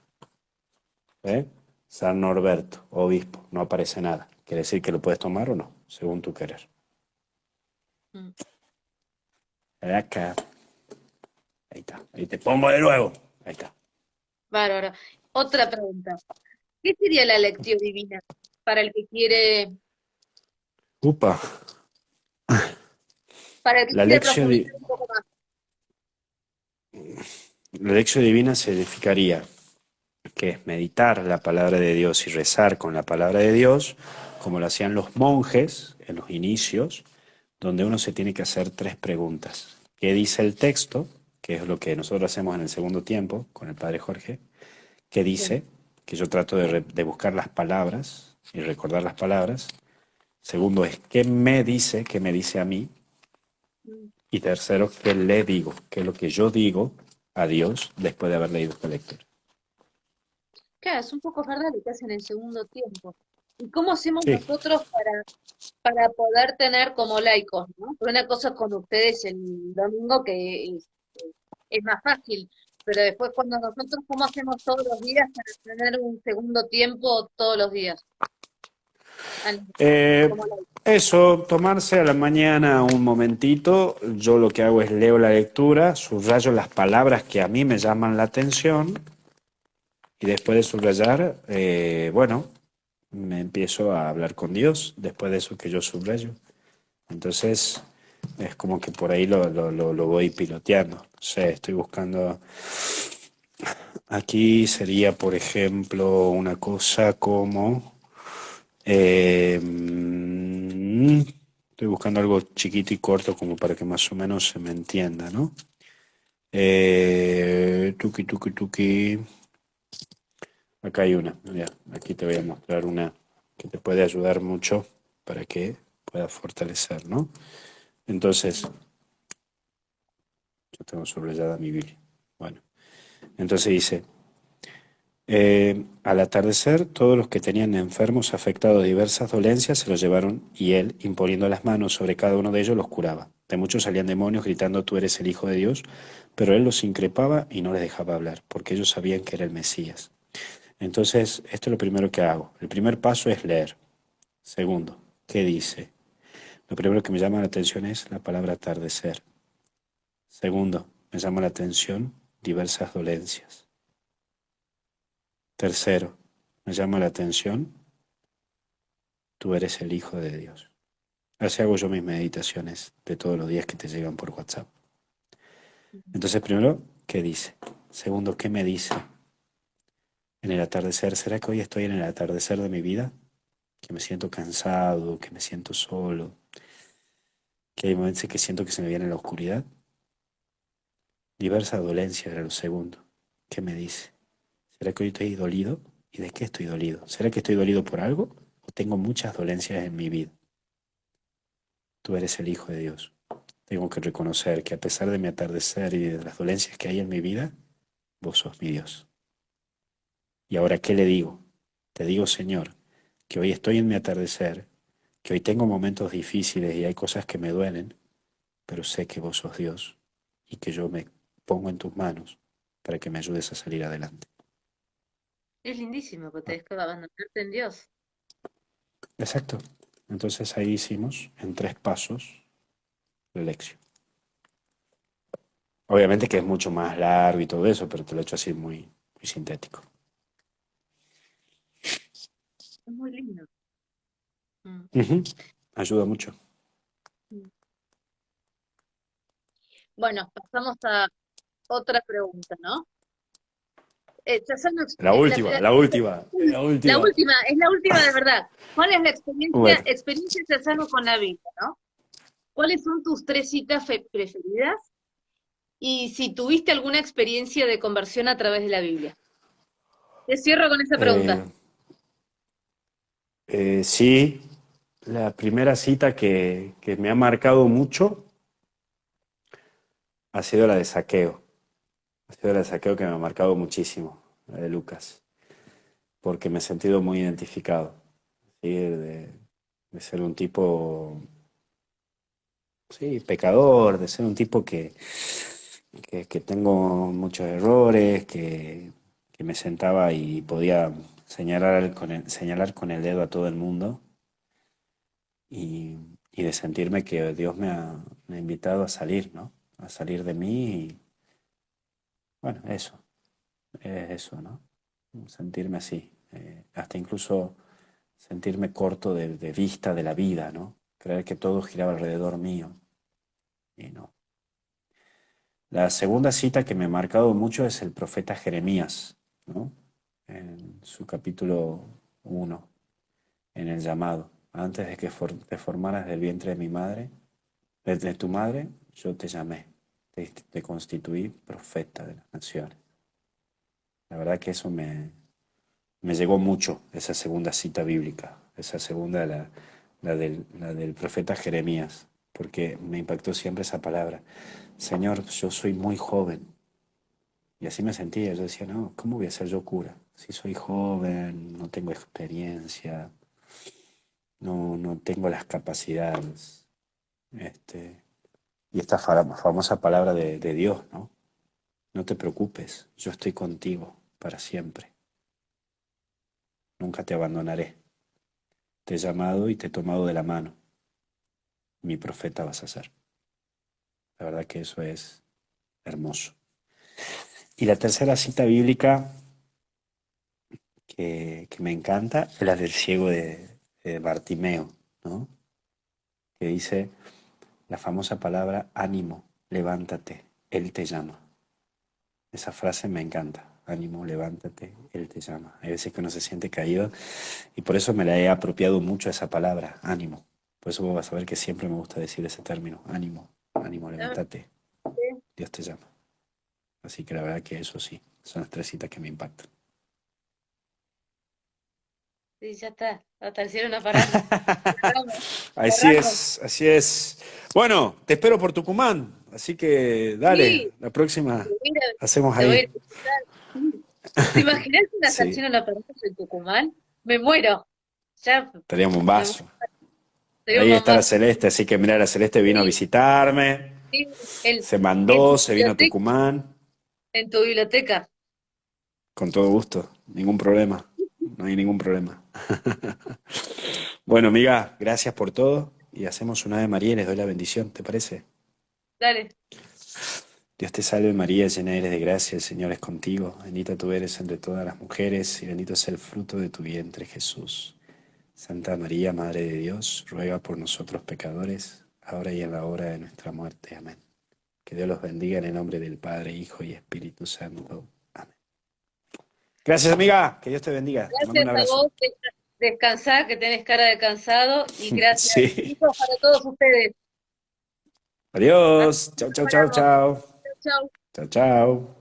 C: ¿Eh? San Norberto, obispo. No aparece nada. Quiere decir que lo puedes tomar o no, según tu querer.
B: Mm.
C: Acá. Ahí está. Ahí te pongo de nuevo. Ahí está.
B: Bárbaro. Otra pregunta. ¿Qué sería la lección divina para el que quiere,
C: Upa.
B: para el que
C: La
B: quiere
C: lección,
B: profundizar un poco más?
C: la lección divina significaría que es meditar la palabra de Dios y rezar con la palabra de Dios, como lo hacían los monjes en los inicios, donde uno se tiene que hacer 3 preguntas. ¿Qué dice el texto? Que es lo que nosotros hacemos en el segundo tiempo con el Padre Jorge. ¿Qué
B: Sí.
C: dice? Que yo trato de buscar las palabras y recordar las palabras. Segundo es, ¿qué me dice? ¿Qué me dice a mí?
B: Mm.
C: Y tercero, ¿qué le digo? ¿Qué es lo que yo digo a Dios después de haber leído esta lectura?
B: Claro, es un poco verdad lo que hacen en el segundo tiempo. ¿Y cómo hacemos
C: Sí.
B: nosotros para poder tener como laicos, ¿no? Porque una cosa es con ustedes el domingo que es más fácil, pero después cuando nosotros, ¿cómo hacemos todos los días para tener un segundo tiempo todos los días? Al-
C: Eh,
B: Como laicos.
C: Eso, tomarse a la mañana un momentito, yo lo que hago es leo la lectura, subrayo las palabras que a mí me llaman la atención y después de subrayar, bueno, me empiezo a hablar con Dios después de eso que yo subrayo. Entonces, es como que por ahí lo voy piloteando. No sé, estoy buscando. Aquí sería, por ejemplo, una cosa como. Estoy buscando algo chiquito y corto como para que más o menos se me entienda, ¿no? Tuki, tuki, tuki. Acá hay una. Ya, aquí te voy a mostrar una que te puede ayudar mucho para que puedas fortalecer, ¿no? Entonces, yo tengo subrayada mi Biblia. Bueno, entonces dice, al atardecer, todos los que tenían enfermos afectados de diversas dolencias se los llevaron y él, imponiendo las manos sobre cada uno de ellos, los curaba. De muchos salían demonios gritando, tú eres el Hijo de Dios, pero él los increpaba y no les dejaba hablar, porque ellos sabían que era el Mesías. Entonces, esto es lo primero que hago. El primer paso es leer. Segundo, ¿qué dice? Lo primero que me llama la atención es la palabra atardecer. Segundo, me llama la atención diversas dolencias. Tercero, me llama la atención, tú eres el Hijo de Dios. Así hago yo mis meditaciones de todos los días que te llegan por WhatsApp. Entonces, primero, ¿qué dice? Segundo, ¿qué me dice? En el atardecer, ¿será que hoy estoy en el atardecer de mi vida? Que me siento cansado, que me siento solo, que hay momentos en que siento que se me viene la oscuridad. Diversa dolencia era lo segundo. ¿Qué me dice? ¿Será que hoy estoy dolido? ¿Y de qué estoy dolido? ¿Será que estoy dolido por algo? ¿O tengo muchas dolencias en mi vida? Tú eres el Hijo de Dios. Tengo que reconocer que a pesar de mi atardecer y de las dolencias que hay en mi vida, vos sos mi Dios. ¿Y ahora qué le digo? Te digo, Señor, que hoy estoy en mi atardecer, que hoy tengo momentos difíciles y hay cosas que me duelen, pero sé que vos sos Dios y que yo me pongo en tus manos para que me ayudes a salir adelante.
B: Es lindísimo que te
C: Ah,
B: des que abandonarte en Dios.
C: exacto. Entonces ahí hicimos en 3 pasos la lección. Obviamente que es mucho más largo y todo eso, pero te lo he hecho así muy, muy sintético.
B: Es muy lindo. Mm,
C: Ujú. Ayuda mucho.
B: mm. Bueno, pasamos a otra pregunta, ¿no? Chazano,
C: La última, la última, la
B: la
C: última.
B: última, es la última de verdad. ¿Cuál es la
C: Bueno,
B: experiencia Chazano con la Biblia, ¿no? ¿Cuáles son tus 3 citas preferidas? Y si tuviste alguna experiencia de conversión a través de la Biblia. Te cierro con esa
C: eh,
B: pregunta.
C: sí, la primera cita que me ha marcado mucho ha sido la de Saqueo. Ha sido la de Saqueo que me ha marcado muchísimo, la de Lucas, porque me he sentido muy identificado, ¿sí? De ser un tipo, sí, pecador, de ser un tipo que tengo muchos errores, que me sentaba y podía señalar con el dedo a todo el mundo y, y de sentirme que Dios me ha invitado a salir, ¿no? A salir de mí y, bueno, eso, es eso, ¿no? Sentirme así, hasta incluso sentirme corto de vista de la vida, ¿no? Creer que todo giraba alrededor mío y no. La segunda cita que me ha marcado mucho es el profeta Jeremías, ¿no? En su capítulo 1, en el llamado. Antes de que te formaras del vientre de mi madre, desde tu madre, yo te llamé, te constituí profeta de las naciones. La verdad que eso me llegó mucho, esa segunda cita bíblica, esa segunda, la del profeta Jeremías, porque me impactó siempre esa palabra. Señor, yo soy muy joven. Y así me sentía, yo decía, no, ¿cómo voy a ser yo cura? Si soy joven, no tengo experiencia, no tengo las capacidades. Este, y esta famosa palabra de Dios, ¿no? No te preocupes, yo estoy contigo para siempre. Nunca te abandonaré. Te he llamado y te he tomado de la mano. Mi profeta vas a ser. La verdad que eso es hermoso. Y la tercera cita bíblica que me encanta es la del ciego de Bartimeo, ¿no? Que dice la famosa palabra ánimo, levántate, Él te llama. Esa frase me encanta. Ánimo, levántate, Él te llama. Hay veces que uno se siente caído y por eso me la he apropiado mucho esa palabra, ánimo. Por eso vos vas a ver que siempre me gusta decir ese término, ánimo, ánimo,
B: Ah,
C: levántate,
B: sí,
C: Dios te llama. Así que la verdad que eso sí, son las 3 citas que me impactan.
B: sí, ya está. Hasta el cielo no paramos. Cerramos,
C: Así
B: cerramos.
C: es, así es. Bueno, te espero por Tucumán, así que dale,
B: Sí,
C: la próxima
B: te voy a ir
C: hacemos
B: te voy a ir
C: ahí.
B: a visitar. Sí. ¿Te imaginas una
C: Sí,
B: estación a la Palacios en Tucumán? Me muero. Ya,
C: estaríamos un
B: me muero.
C: vaso.
B: Sería un
C: Ahí está la
B: bombazo.
C: Celeste, así que mira, la Celeste vino a
B: Sí,
C: visitarme,
B: sí, en,
C: se
B: en tu
C: mandó, se vino a
B: biblioteca,
C: Tucumán,
B: en tu biblioteca.
C: con todo gusto, ningún problema, no hay ningún problema. Bueno, amiga, gracias por todo y hacemos una Ave María y les doy la bendición, ¿te parece?
B: Dale.
C: Dios te salve María, llena eres de gracia, el Señor es contigo, bendita tú eres entre todas las mujeres y bendito es el fruto de tu vientre, Jesús. Santa María, Madre de Dios, ruega por nosotros pecadores, ahora y en la hora de nuestra muerte. Amén. Que Dios los bendiga en el nombre del Padre, Hijo y Espíritu Santo. Amén. Gracias, amiga. Que Dios te bendiga. Te mando
B: Gracias
C: un
B: a
C: abrazo.
B: vos. Descansá, que tenés cara de cansado. Y gracias.
C: Sí.
B: Besitos para todos ustedes. Así
C: Adiós. Chau,
B: nos
C: chau, chau,
B: paramos.
C: chau.
B: Chau, chau.
C: Chau, chau.